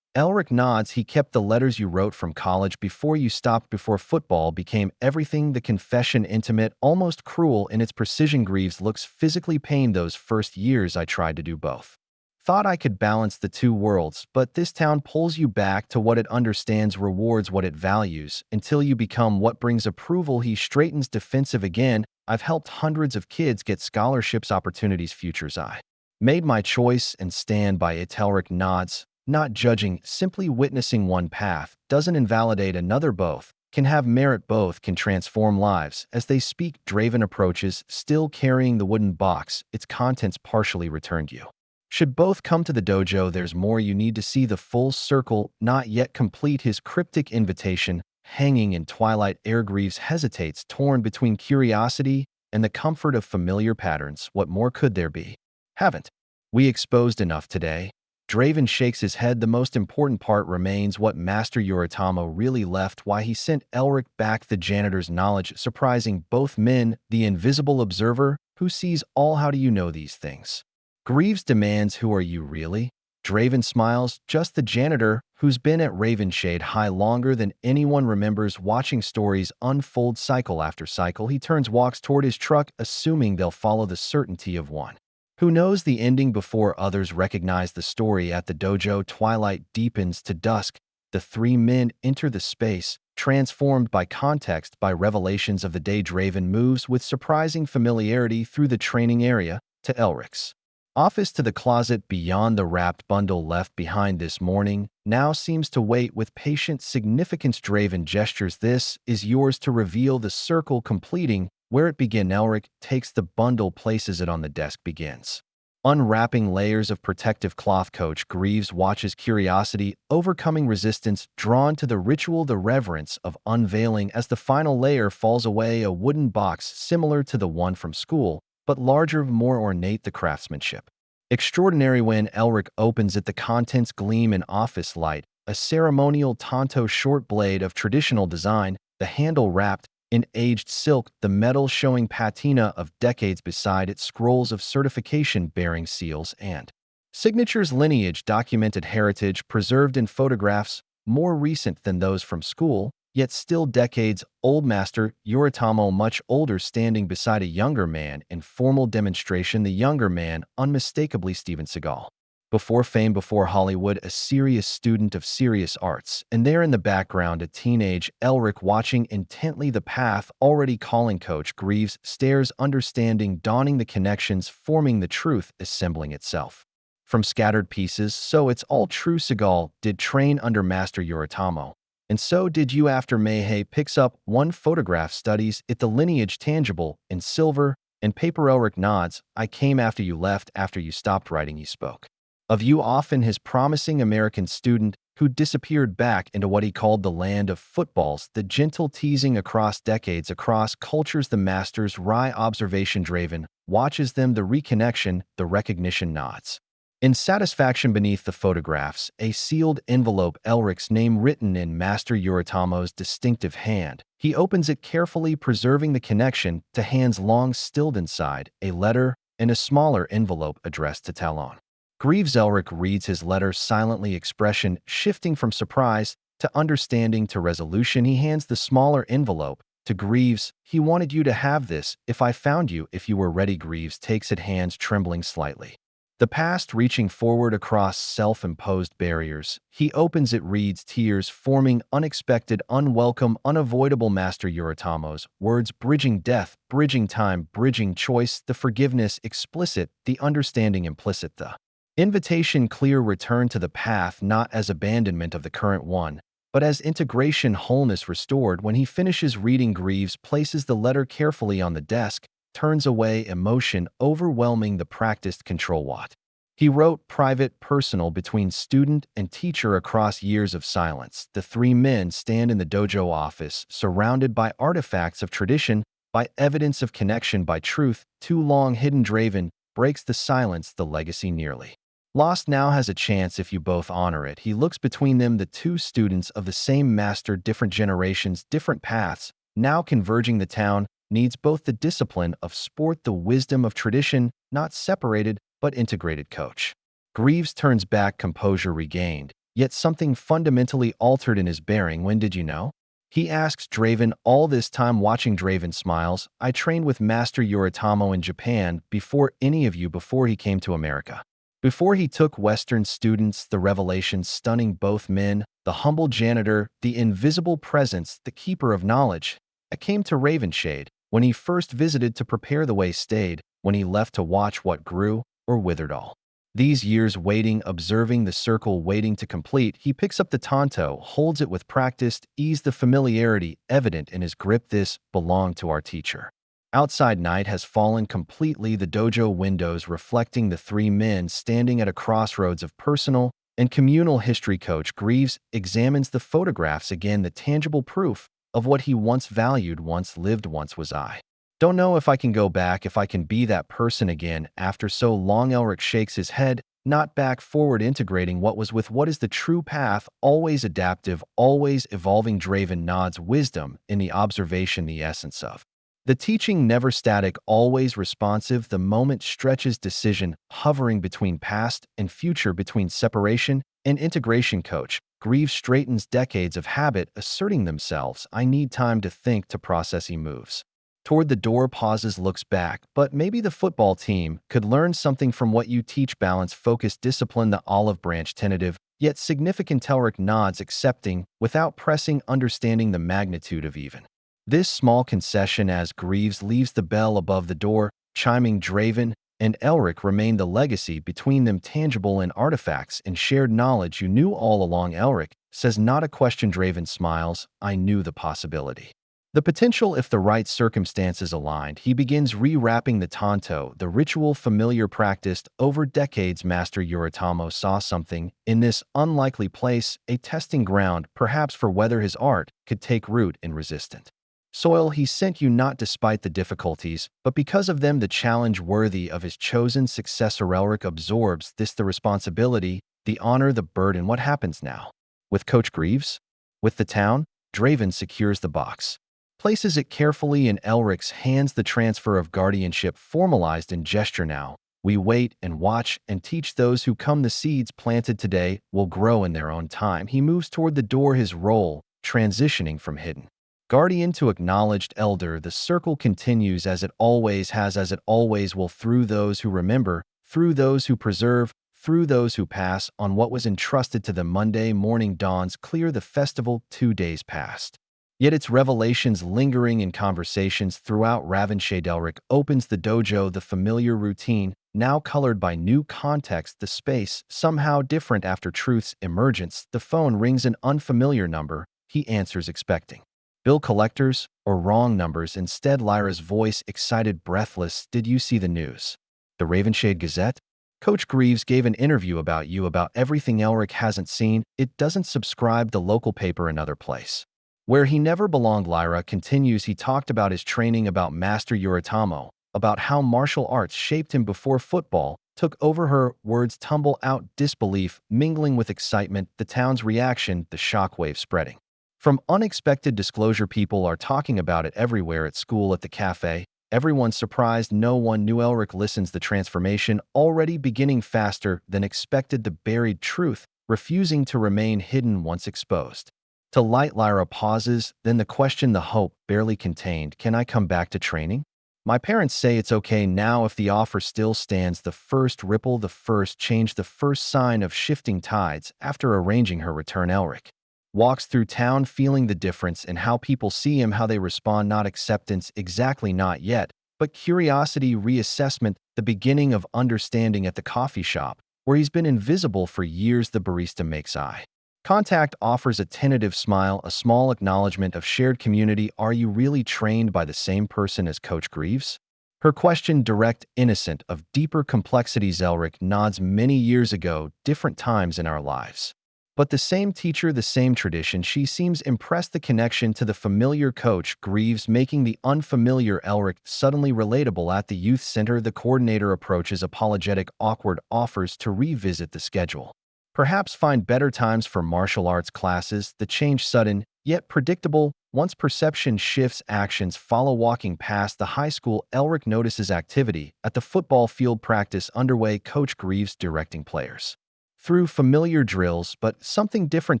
[SPEAKER 1] Elric nods. He kept the letters you wrote from college before you stopped, before football became everything. The confession intimate, almost cruel in its precision. Greaves looks physically pained. Those first years I tried to do both. Thought I could balance the two worlds, but this town pulls you back to what it understands, rewards what it values, until you become what brings approval. He straightens, defensive again. I've helped hundreds of kids get scholarships, opportunities, futures. I made my choice and stand by it. Elric nods, not judging, simply witnessing. One path doesn't invalidate another. Both can have merit, both can transform lives. As they speak, Draven approaches, still carrying the wooden box, its contents partially returned. You should both come to the dojo. There's more you need to see. The full circle, not yet complete. His cryptic invitation hanging in twilight air. Greaves hesitates, torn between curiosity and the comfort of familiar patterns. What more could there be? Haven't we exposed enough today? Draven shakes his head. The most important part remains: what Master Yoritamo really left, why he sent Elric back, the janitor's knowledge surprising both men, the invisible observer, who sees all. How do you know these things? Greaves demands. Who are you really? Draven smiles. Just the janitor, who's been at Ravenshade High longer than anyone remembers, watching stories unfold cycle after cycle. He turns, walks toward his truck, assuming they'll follow the certainty of one who knows the ending before others recognize the story. At the dojo, twilight deepens to dusk. The three men enter the space, transformed by context, by revelations of the day. Draven moves with surprising familiarity through the training area, to Elric's office, to the closet beyond. The wrapped bundle left behind this morning now seems to wait with patient significance. Draven gestures. This is yours, to reveal the circle completing where it began. Elric takes the bundle, places it on the desk, begins unwrapping layers of protective cloth. Coach Greaves watches, curiosity overcoming resistance, drawn to the ritual, the reverence of unveiling. As the final layer falls away, a wooden box similar to the one from school, but larger, more ornate, the craftsmanship extraordinary. When Elric opens it, the contents gleam in office light. A ceremonial tanto short blade of traditional design, the handle wrapped in aged silk, the metal showing patina of decades. Beside it, scrolls of certification bearing seals and signatures, lineage, documented heritage, preserved in photographs more recent than those from school, yet still decades old. Master Yoritamo, much older, standing beside a younger man in formal demonstration. The younger man, unmistakably Steven Seagal. Before fame, before Hollywood, a serious student of serious arts. And there in the background, a teenage Elric watching intently, the path already calling. Coach Greaves stares, understanding dawning, the connections forming, the truth assembling itself from scattered pieces. So it's all true. Seagal did train under Master Yoritamo. And so did you. After Mayhay picks up one photograph, studies it, the lineage tangible in silver and paper. Elric nods. I came after you left, after you stopped writing. He spoke of you often, his promising American student who disappeared back into what he called the land of footballs, the gentle teasing across decades, across cultures. The master's wry observation. Draven watches them, the reconnection, the recognition, nods in satisfaction. Beneath the photographs, a sealed envelope, Elric's name written in Master Yoritamo's distinctive hand. He opens it carefully, preserving the connection to hands long stilled. Inside, a letter in a smaller envelope addressed to Talon. Greaves. Elric reads his letter silently, expression shifting from surprise to understanding to resolution. He hands the smaller envelope to Greaves. He wanted you to have this, if I found you, if you were ready. Greaves takes it, hands trembling slightly. The past reaching forward across self-imposed barriers. He opens it, reads, tears forming, unexpected, unwelcome, unavoidable. Master Yoritamo's words, bridging death, bridging time, bridging choice, the forgiveness explicit, the understanding implicit, the invitation clear, return to the path, not as abandonment of the current one, but as integration, wholeness restored. When he finishes reading, Greaves places the letter carefully on the desk, turns away, emotion overwhelming the practiced control. What he wrote, private, personal, between student and teacher across years of silence. The three men stand in the dojo office, surrounded by artifacts of tradition, by evidence of connection, by truth too long hidden. Draven breaks the silence, the legacy nearly lost now has a chance if you both honor it. He looks between them, the two students of the same master, different generations, different paths, now converging. The town needs both the discipline of sport, the wisdom of tradition, not separated, but integrated. Coach Greaves turns back, composure regained, yet something fundamentally altered in his bearing. When did you know? He asks Draven. All this time. Watching. Draven smiles. I trained with Master Yoritamo in Japan before any of you, before he came to America. Before he took Western students. The revelation stunning both men, the humble janitor, the invisible presence, the keeper of knowledge. I came to Ravenshade when he first visited to prepare the way, stayed when he left to watch what grew or withered. All these years waiting, observing the circle waiting to complete. He picks up the tanto, holds it with practiced ease, the familiarity evident in his grip. This belonged to our teacher. Outside, night has fallen completely, the dojo windows reflecting the three men standing at a crossroads of personal and communal history. Coach Greaves examines the photographs again, the tangible proof of what he once valued, once lived, once was. I don't know if I can go back, if I can be that person again after so long. Elric shakes his head. not back forward, integrating what was with what is the true path, always adaptive, always evolving. Draven nods, wisdom in the observation, the essence of the teaching, never static, always responsive. The moment stretches, decision hovering between past and future, between separation and integration. Coach Greaves straightens, decades of habit asserting themselves. I need time to think, to process. He moves toward the door, pauses, looks back. But maybe the football team could learn something from what you teach. Balance, focus, discipline, the olive branch, tentative yet significant. Elric nods, accepting without pressing, understanding the magnitude of even this small concession. As Greaves leaves, the bell above the door chiming. Draven and Elric remain, the legacy between them tangible in artifacts and shared knowledge. You knew all along. Elric says, not a question. Draven smiles, I knew the possibility, the potential, if the right circumstances aligned. He begins rewrapping the tanto, the ritual familiar practiced over decades. Master Yoritamo saw something in this unlikely place, a testing ground, perhaps for whether his art could take root in resistant soil. He sent you not despite the difficulties, but because of them, the challenge worthy of his chosen successor. Elric absorbs this, the responsibility, the honor, the burden. What happens now with Coach Greaves? With the town? Draven secures the box, places it carefully in Elric's hands, the transfer of guardianship formalized in gesture. Now we wait and watch and teach those who come. The seeds planted today will grow in their own time. He moves toward the door, his role transitioning from hidden guardian to acknowledged elder. The circle continues as it always has, as it always will, through those who remember, through those who preserve, through those who pass on what was entrusted to them. Monday morning dawns clear, the festival 2 days past, yet its revelations lingering in conversations throughout Ravenshade. Elric opens the dojo, the familiar routine, now colored by new context, the space somehow different after truth's emergence. The phone rings, an unfamiliar number. He answers, expecting bill collectors or wrong numbers. Instead, Lyra's voice, excited, breathless. Did you see the news? The Ravenshade Gazette? Coach Greaves gave an interview about you, about everything Elric hasn't seen. It doesn't subscribe, the local paper, another place where he never belonged. Lyra continues, he talked about his training, about Master Yoritamo, about how martial arts shaped him before football took over. Her words tumble out, disbelief mingling with excitement, the town's reaction, the shockwave spreading from unexpected disclosure. People are talking about it everywhere, at school, at the cafe. Everyone's surprised, no one knew. Elric listens, the transformation already beginning faster than expected, the buried truth refusing to remain hidden once exposed to light. Lyra pauses, then the question, the hope barely contained. Can I come back to training? My parents say it's okay now if the offer still stands. The first ripple, the first change, the first sign of shifting tides. After arranging her return, Elric walks through town, feeling the difference in how people see him, how they respond. Not acceptance, exactly, not yet, but curiosity, reassessment, the beginning of understanding. At the coffee shop, where he's been invisible for years, the barista makes eye contact, offers a tentative smile, a small acknowledgement of shared community. Are you really trained by the same person as Coach Greaves? Her question, direct, innocent, of deeper complexities. Elric nods. Many years ago, different times in our lives, but the same teacher, the same tradition. She seems impressed, the connection to the familiar. Coach Greaves making the unfamiliar. Elric suddenly relatable. At the youth center, the coordinator approaches, apologetic, awkward, offers to revisit the schedule, perhaps find better times for martial arts classes. The change sudden, yet predictable. Once perception shifts, actions follow. Walking past the high school, Elric notices activity at the football field, practice underway. Coach Greaves directing players through familiar drills, but something different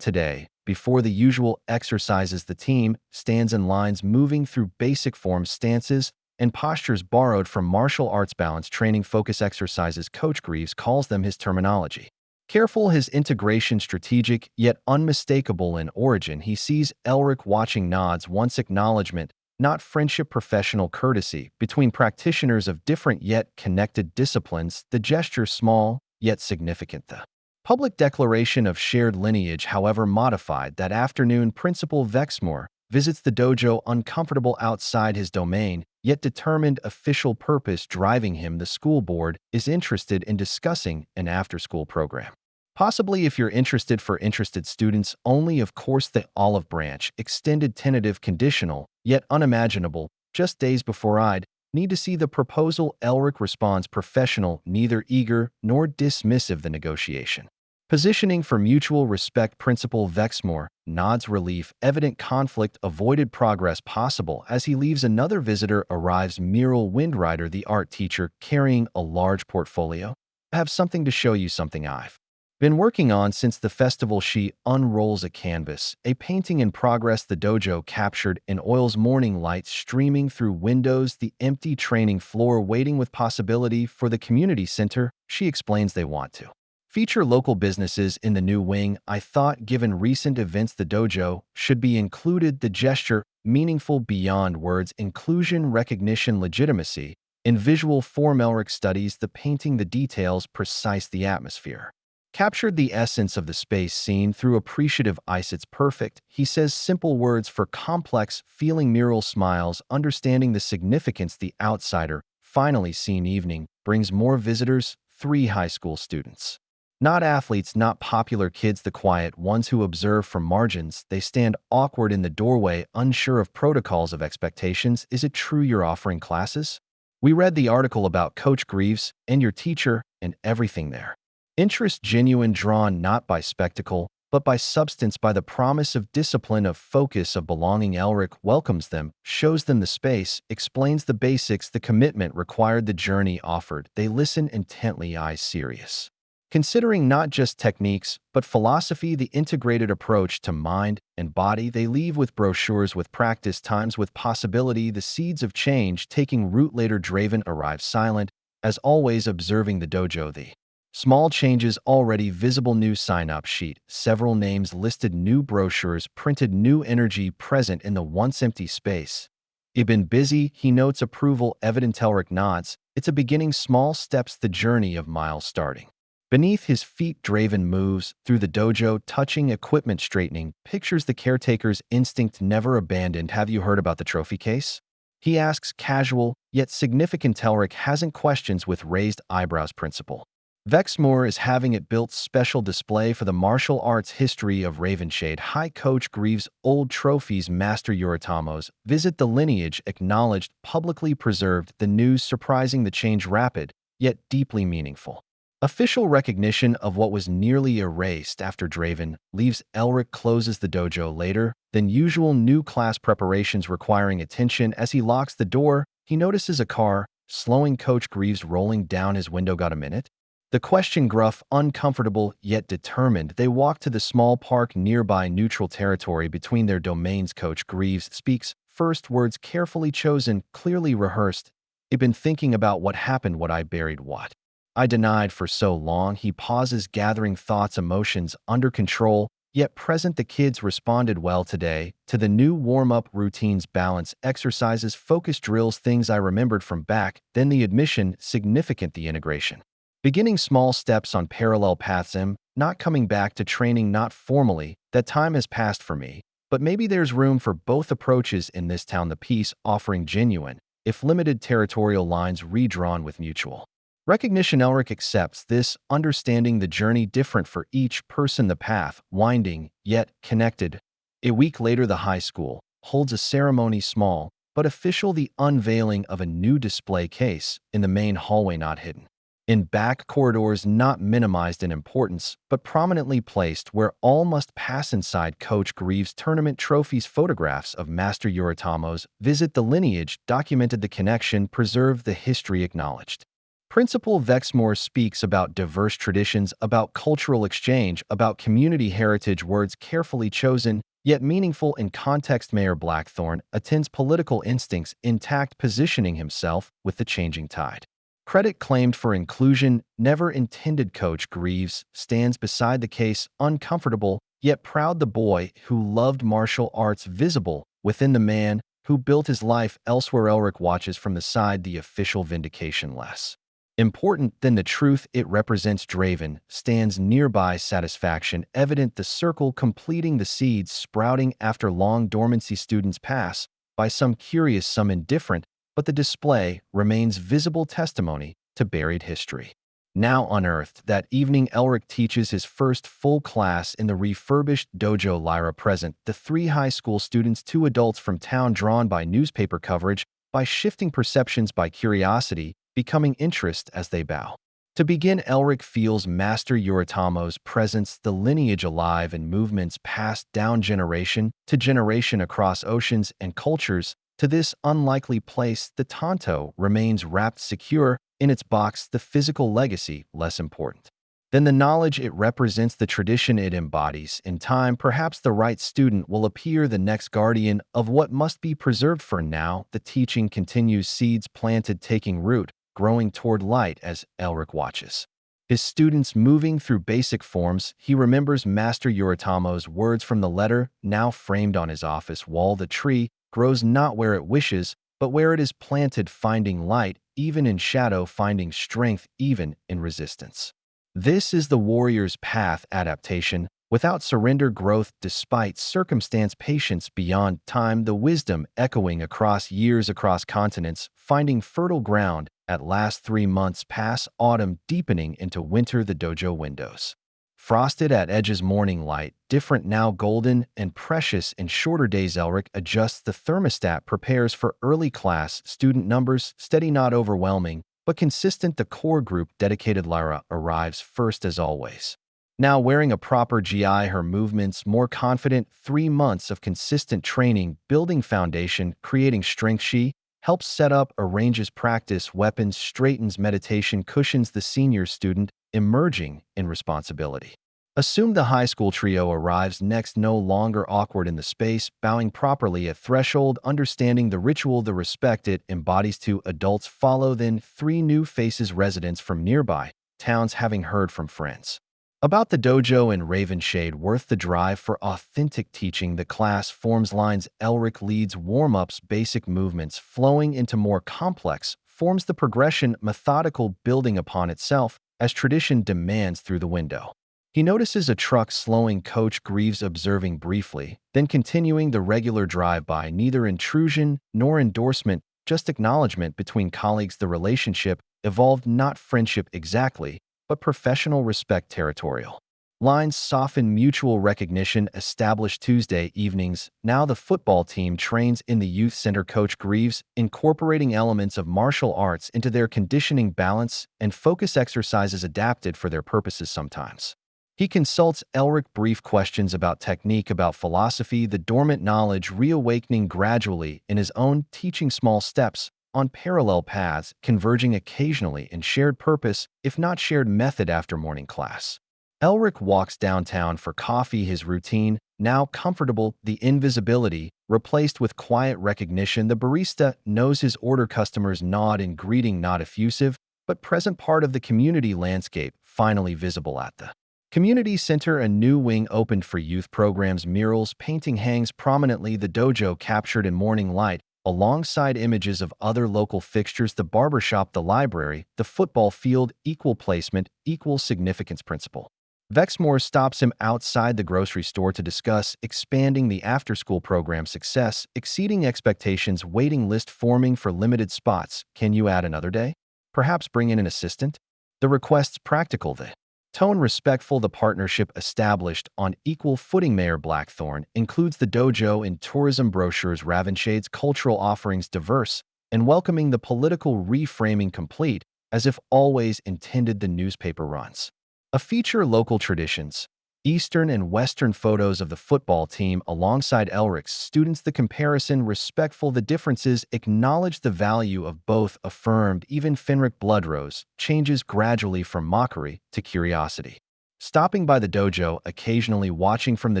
[SPEAKER 1] today. Before the usual exercises, the team stands in lines, moving through basic forms, stances, and postures borrowed from martial arts. Balance training, focus exercises. Coach Greaves calls them, his terminology careful, his integration strategic, yet unmistakable in origin. He sees Elric watching, nods, once acknowledgement, not friendship, professional courtesy between practitioners of different yet connected disciplines. The gesture small, yet significant. The public declaration of shared lineage, however modified. That afternoon, Principal Vexmore visits the dojo, uncomfortable outside his domain, yet determined, official purpose driving him. The school board is interested in discussing an after-school program. Possibly, if you're interested, for interested students only. Of course, the olive branch, extended, tentative, conditional, yet unimaginable. Just days before I'd Need to see the proposal? Elric responds professional, neither eager nor dismissive the negotiation. Positioning for mutual respect. Principal Vexmore nods relief, evident conflict avoided, progress possible. As he leaves, another visitor arrives. Mural Windrider, the art teacher, carrying a large portfolio. I have something to show you, something I've been working on since the festival. She unrolls a canvas, a painting in progress, the dojo captured in oil's morning light streaming through windows, the empty training floor waiting with possibility for the community center. She explains they want to feature local businesses in the new wing. I thought, given recent events, the dojo should be included. The gesture, meaningful beyond words, inclusion, recognition, legitimacy. In visual form, Elric studies the painting, the details, precise, the atmosphere. Captured the essence of the space scene through appreciative eyes. It's perfect, he says, simple words for complex feeling. Mural smiles, understanding the significance. The outsider, finally seen. Evening brings more visitors, 3 high school students. Not athletes, not popular kids, the quiet ones who observe from margins. They stand awkward in the doorway, unsure of protocols, of expectations. Is it true you're offering classes? We read the article about Coach Greaves and your teacher and everything there. Interest genuine, drawn not by spectacle, but by substance, by the promise of discipline, of focus, of belonging. Elric welcomes them, shows them the space, explains the basics, the commitment required, the journey offered. They listen intently, eyes serious. Considering not just techniques, but philosophy, the integrated approach to mind and body. They leave with brochures, with practice times, with possibility, the seeds of change taking root. Later, Draven arrives silent, as always, observing the dojo. The small changes already visible, new sign-up sheet, several names listed, new brochures printed, new energy present in the once empty space. You've been busy, he notes, approval evident. Elric nods. It's a beginning, small steps, the journey of miles starting. Beneath his feet, Draven moves through the dojo, touching equipment, straightening, pictures the caretaker's instinct never abandoned. Have you heard about the trophy case? He asks, casual, yet significant. Elric hasn't, questions with raised eyebrows. Principal Vexmore is having it built, special display for the martial arts history of Ravenshade. High Coach Greaves, old trophies, Master Yoritomo's, visit the lineage, acknowledged, publicly preserved. The news surprising, the change rapid, yet deeply meaningful. Official recognition of what was nearly erased. After Draven leaves, Elric closes the dojo later than usual, new class preparations requiring attention. As he locks the door, he notices a car, slowing. Coach Greaves rolling down his window. Got a minute? The question gruff, uncomfortable, yet determined. They walk to the small park nearby, neutral territory between their domains. Coach Greaves speaks, first words carefully chosen, clearly rehearsed. I've been thinking about what happened, what I buried, what I denied for so long. He pauses, gathering thoughts, emotions under control, yet present. The kids responded well today to the new warm-up routines, balance exercises, focus drills, things I remembered from back then. The admission, significant, the integration. Beginning small steps on parallel paths. Not coming back to training, not formally. That time has passed for me, but maybe there's room for both approaches in this town. The peace offering, genuine, if limited, territorial lines redrawn with mutual recognition. Elric accepts this, understanding the journey different for each person, the path winding, yet connected. A week later, the high school holds a ceremony, small but official, the unveiling of a new display case in the main hallway, not hidden in back corridors, not minimized in importance, but prominently placed where all must pass. Inside, Coach Greaves' tournament trophies, photographs of Master Yoritomo's visit, the lineage documented, the connection preserved, the history acknowledged. Principal Vexmore speaks about diverse traditions, about cultural exchange, about community heritage, words carefully chosen, yet meaningful in context. Mayor Blackthorne attends, political instincts intact, positioning himself with the changing tide. Credit claimed for inclusion, never intended. Coach Greaves stands beside the case, uncomfortable, yet proud, the boy who loved martial arts visible within the man who built his life elsewhere. Elric watches from the side, the official vindication less important than the truth it represents. Draven stands nearby, satisfaction evident, the circle completing, the seeds sprouting after long dormancy. Students pass by, some curious, some indifferent, but the display remains visible, testimony to buried history. Now unearthed, that evening, Elric teaches his first full class in the refurbished dojo. Lyra present, the 3 high school students, 2 adults from town, drawn by newspaper coverage, by shifting perceptions by curiosity, becoming interest as they bow. To begin, Elric feels Master Yoritomo's presence, the lineage alive and movements passed down generation to generation across oceans and cultures. To this unlikely place, the Tonto remains wrapped secure in its box, the physical legacy less important. Then the knowledge it represents, the tradition it embodies. In time, perhaps the right student will appear, the next guardian of what must be preserved. For now, the teaching continues, seeds planted taking root, growing toward light as Elric watches his students moving through basic forms. He remembers Master Yoritomo's words from the letter now framed on his office wall: the tree grows not where it wishes, but where it is planted, finding light even in shadow, finding strength even in resistance. This is the warrior's path: adaptation without surrender, growth despite circumstance, patience beyond time, the wisdom echoing across years, across continents, finding fertile ground. At last 3 months pass, autumn deepening into winter, the dojo windows frosted at edges, morning light different now, golden and precious in shorter days. Elric adjusts the thermostat, prepares for early class. Student numbers steady, not overwhelming, but consistent. The core group dedicated. Lyra arrives first as always. Now wearing a proper GI, her movements more confident. 3 months of consistent training, building foundation, creating strength. She helps set up, arranges practice, weapons, straightens meditation, cushions the senior student, emerging in responsibility. Assume the high school trio arrives next, no longer awkward in the space, bowing properly at threshold, understanding the ritual, the respect it embodies. 2 adults follow, then 3 new faces, residents from nearby towns having heard from friends about the dojo in Ravenshade, worth the drive for authentic teaching. The class forms lines. Elric leads warm-ups, basic movements flowing into more complex forms, the progression methodical, building upon itself as tradition demands. Through the window, he notices a truck slowing. Coach grieves, observing briefly, then continuing the regular drive-by. Neither intrusion nor endorsement, just acknowledgement between colleagues. The relationship evolved, not friendship exactly, but professional respect. Territorial lines soften, mutual recognition established. Tuesday evenings, now the football team trains in the youth center. Coach grieves, incorporating elements of martial arts into their conditioning, balance and focus exercises adapted for their purposes. Sometimes he consults Elric, brief questions about technique, about philosophy, the dormant knowledge reawakening gradually in his own teaching. Small steps on parallel paths, converging occasionally in shared purpose, if not shared method. After morning class, Elric walks downtown for coffee, his routine now comfortable, the invisibility replaced with quiet recognition. The barista knows his order, customers nod in greeting, not effusive, but present, part of the community landscape, finally visible at the community center. A new wing opened for youth programs, murals, painting hangs prominently, the dojo captured in morning light, alongside images of other local fixtures. The barbershop, the library, the football field, equal placement, equal significance. Principal Vexmore stops him outside the grocery store to discuss expanding the after-school program. Success exceeding expectations, waiting list forming for limited spots. Can you add another day? Perhaps bring in an assistant? The request's practical, the tone respectful, the partnership established on equal footing. Mayor Blackthorn includes the dojo in tourism brochures, Ravenshade's cultural offerings diverse and welcoming, the political reframing complete, as if always intended. The newspaper runs a feature, local traditions, Eastern and Western photos of the football team alongside Elric's students. The comparison respectful, the differences acknowledge, the value of both affirmed. Even Fenric Bloodrose changes gradually from mockery to curiosity, stopping by the dojo occasionally, watching from the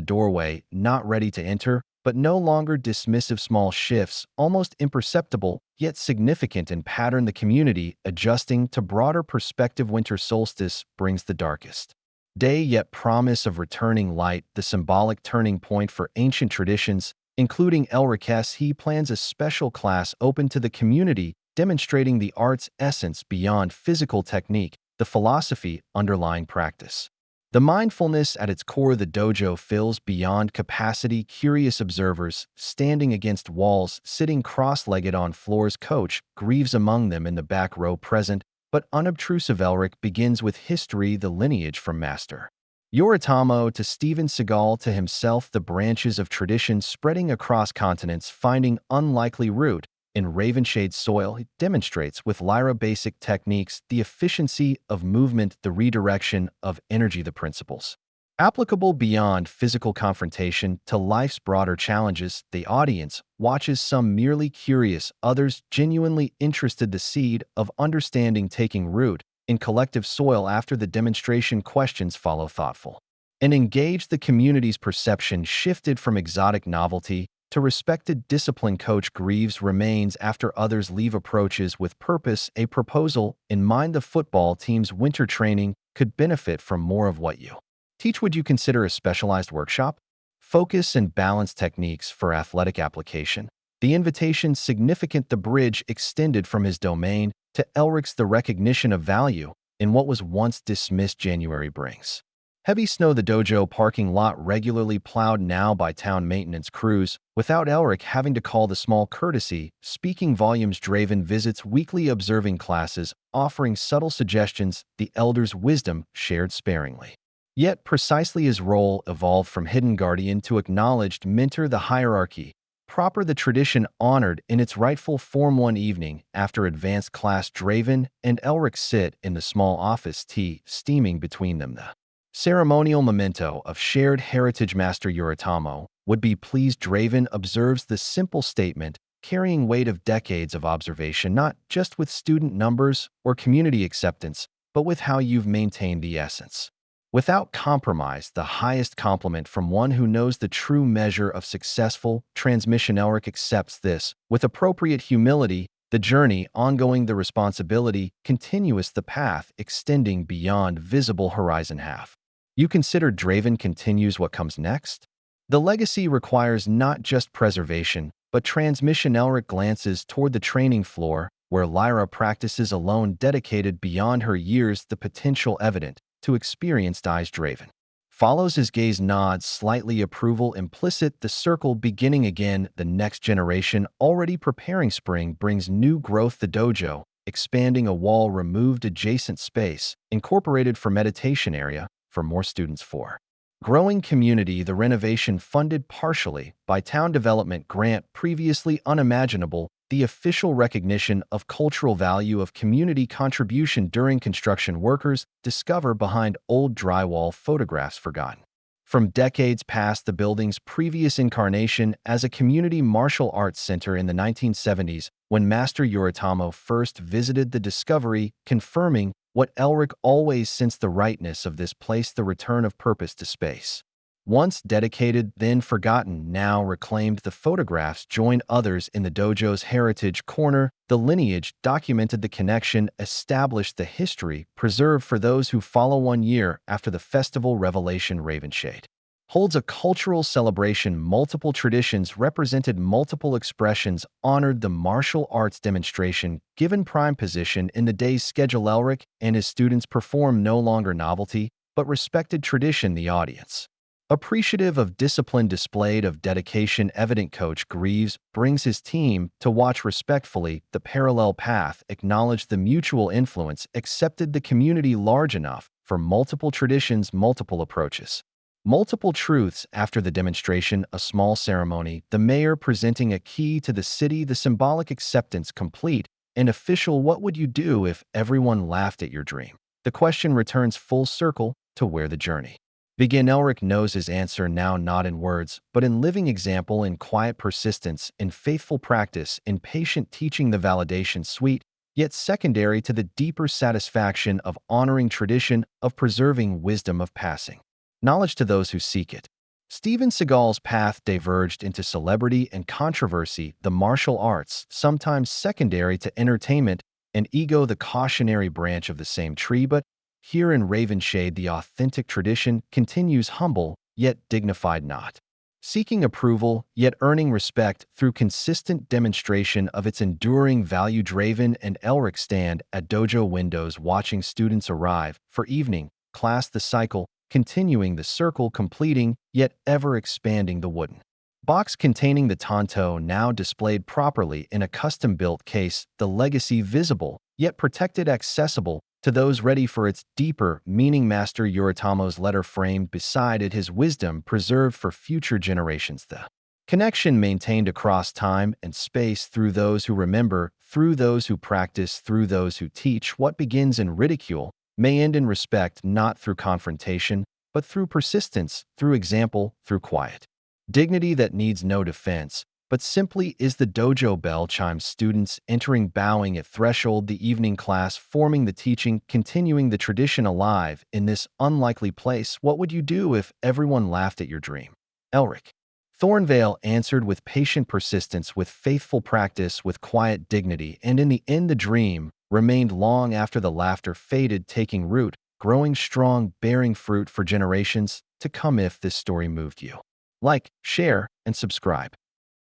[SPEAKER 1] doorway, not ready to enter, but no longer dismissive. Small shifts, almost imperceptible, yet significant in pattern. The community adjusting to broader perspective. Winter solstice brings the darkest day, yet promise of returning light, the symbolic turning point for ancient traditions, including Elric's. He plans a special class open to the community, demonstrating the art's essence beyond physical technique, the philosophy underlying practice. The mindfulness at its core, the dojo fills beyond capacity, curious observers standing against walls, sitting cross-legged on floors. Coach grieves among them in the back row, present but unobtrusive. Elric begins with history, the lineage from Master Yoritomo to Steven Seagal to himself, the branches of tradition spreading across continents, finding unlikely root In Ravenshade soil, it demonstrates with Lyra basic techniques the efficiency of movement, the redirection of energy, the principles applicable beyond physical confrontation to life's broader challenges. The audience watches, some merely curious, others genuinely interested, the seed of understanding taking root in collective soil. After the demonstration, questions follow, thoughtful and engaged. The community's perception shifted from exotic novelty to respected discipline. Coach Greaves remains after others leave, approaches with purpose, a proposal in mind. The football team's winter training could benefit from more of what you teach. Would you consider a specialized workshop? Focus and balance techniques for athletic application. The invitation significant, the bridge extended from his domain to Elric's. The recognition of value in what was once dismissed. January brings heavy snow. The dojo parking lot regularly plowed now by town maintenance crews, without Elric having to call. The small courtesy speaking volumes. Draven visits weekly, observing classes, offering subtle suggestions, the elder's wisdom shared sparingly. Yet precisely his role evolved from hidden guardian to acknowledged mentor. The hierarchy proper, the tradition honored in its rightful form. One evening after advanced class, Draven and Elric sit in the small office, tea steaming between them, the ceremonial memento of shared heritage. Master Yoritamo would be pleased. Draven observes the simple statement, carrying weight of decades of observation, not just with student numbers or community acceptance, but with how you've maintained the essence without compromise. The highest compliment from one who knows the true measure of successful transmission. Elric accepts this with appropriate humility. The journey ongoing, the responsibility continuous, the path extending beyond visible horizon. Half you consider Draven continues. What comes next? The legacy requires not just preservation, but transmission. Elric glances toward the training floor, where Lyra practices alone, dedicated beyond her years, the potential evident to experienced eyes. Draven follows his gaze, nods slightly, approval implicit. The circle beginning again. The next generation already preparing. Spring brings new growth. The dojo expanding, a wall removed, adjacent space incorporated for meditation area for more students. For growing community, the renovation funded partially by town development grant, previously unimaginable. The official recognition of cultural value of community contribution during construction. Workers discover behind old drywall photographs forgotten from decades past, the building's previous incarnation as a community martial arts center in the 1970s, when Master Yoritamo first visited. The discovery confirming what Elric always sensed, the rightness of this place, the return of purpose to space. Once dedicated, then forgotten, now reclaimed. The photographs join others in the dojo's heritage corner. The lineage documented, the connection established, the history preserved for those who follow. 1 year after the festival, revelation. Ravenshade holds a cultural celebration. Multiple traditions represented, multiple expressions honored. The martial arts demonstration given prime position in the day's schedule. Elric and his students perform no longer novelty, but respected tradition. The audience appreciative of discipline displayed, of dedication evident. Coach Greaves brings his team to watch respectfully. The parallel path acknowledged, the mutual influence accepted. The community large enough for multiple traditions, multiple approaches, multiple truths. After the demonstration, a small ceremony, the mayor presenting a key to the city, the symbolic acceptance complete and official. What would you do if everyone laughed at your dream? The question returns full circle to where the journey begin. Elric knows his answer now, not in words, but in living example, in quiet persistence, in faithful practice, in patient teaching. The validation sweet, yet secondary to the deeper satisfaction of honoring tradition, of preserving wisdom, of passing knowledge to those who seek it. Steven Seagal's path diverged into celebrity and controversy, the martial arts, sometimes secondary to entertainment, and ego, the cautionary branch of the same tree. But here in Ravenshade, the authentic tradition continues, humble, yet dignified, not seeking approval, yet earning respect through consistent demonstration of its enduring value. Draven and Elric stand at dojo windows, watching students arrive for evening class, the cycle continuing, the circle completing, yet ever expanding. The wooden box containing the tanto now displayed properly in a custom-built case, the legacy visible, yet protected, accessible to those ready for its deeper meaning. Master Yoritamo's letter framed beside it, his wisdom preserved for future generations. The Connection maintained across time and space through those who remember, through those who practice, through those who teach. What begins in ridicule may end in respect, not through confrontation, but through persistence, through example, through quiet. Dignity that needs no defense, but simply is. The dojo bell chimes, students entering, bowing at threshold, the evening class forming, the teaching, continuing the tradition alive in this unlikely place. What would you do if everyone laughed at your dream? Elric. Thornvale answered with patient persistence, with faithful practice, with quiet dignity, and in the end the dream remained long after the laughter faded, taking root, growing strong, bearing fruit for generations to come. If this story moved you, like, share, and subscribe.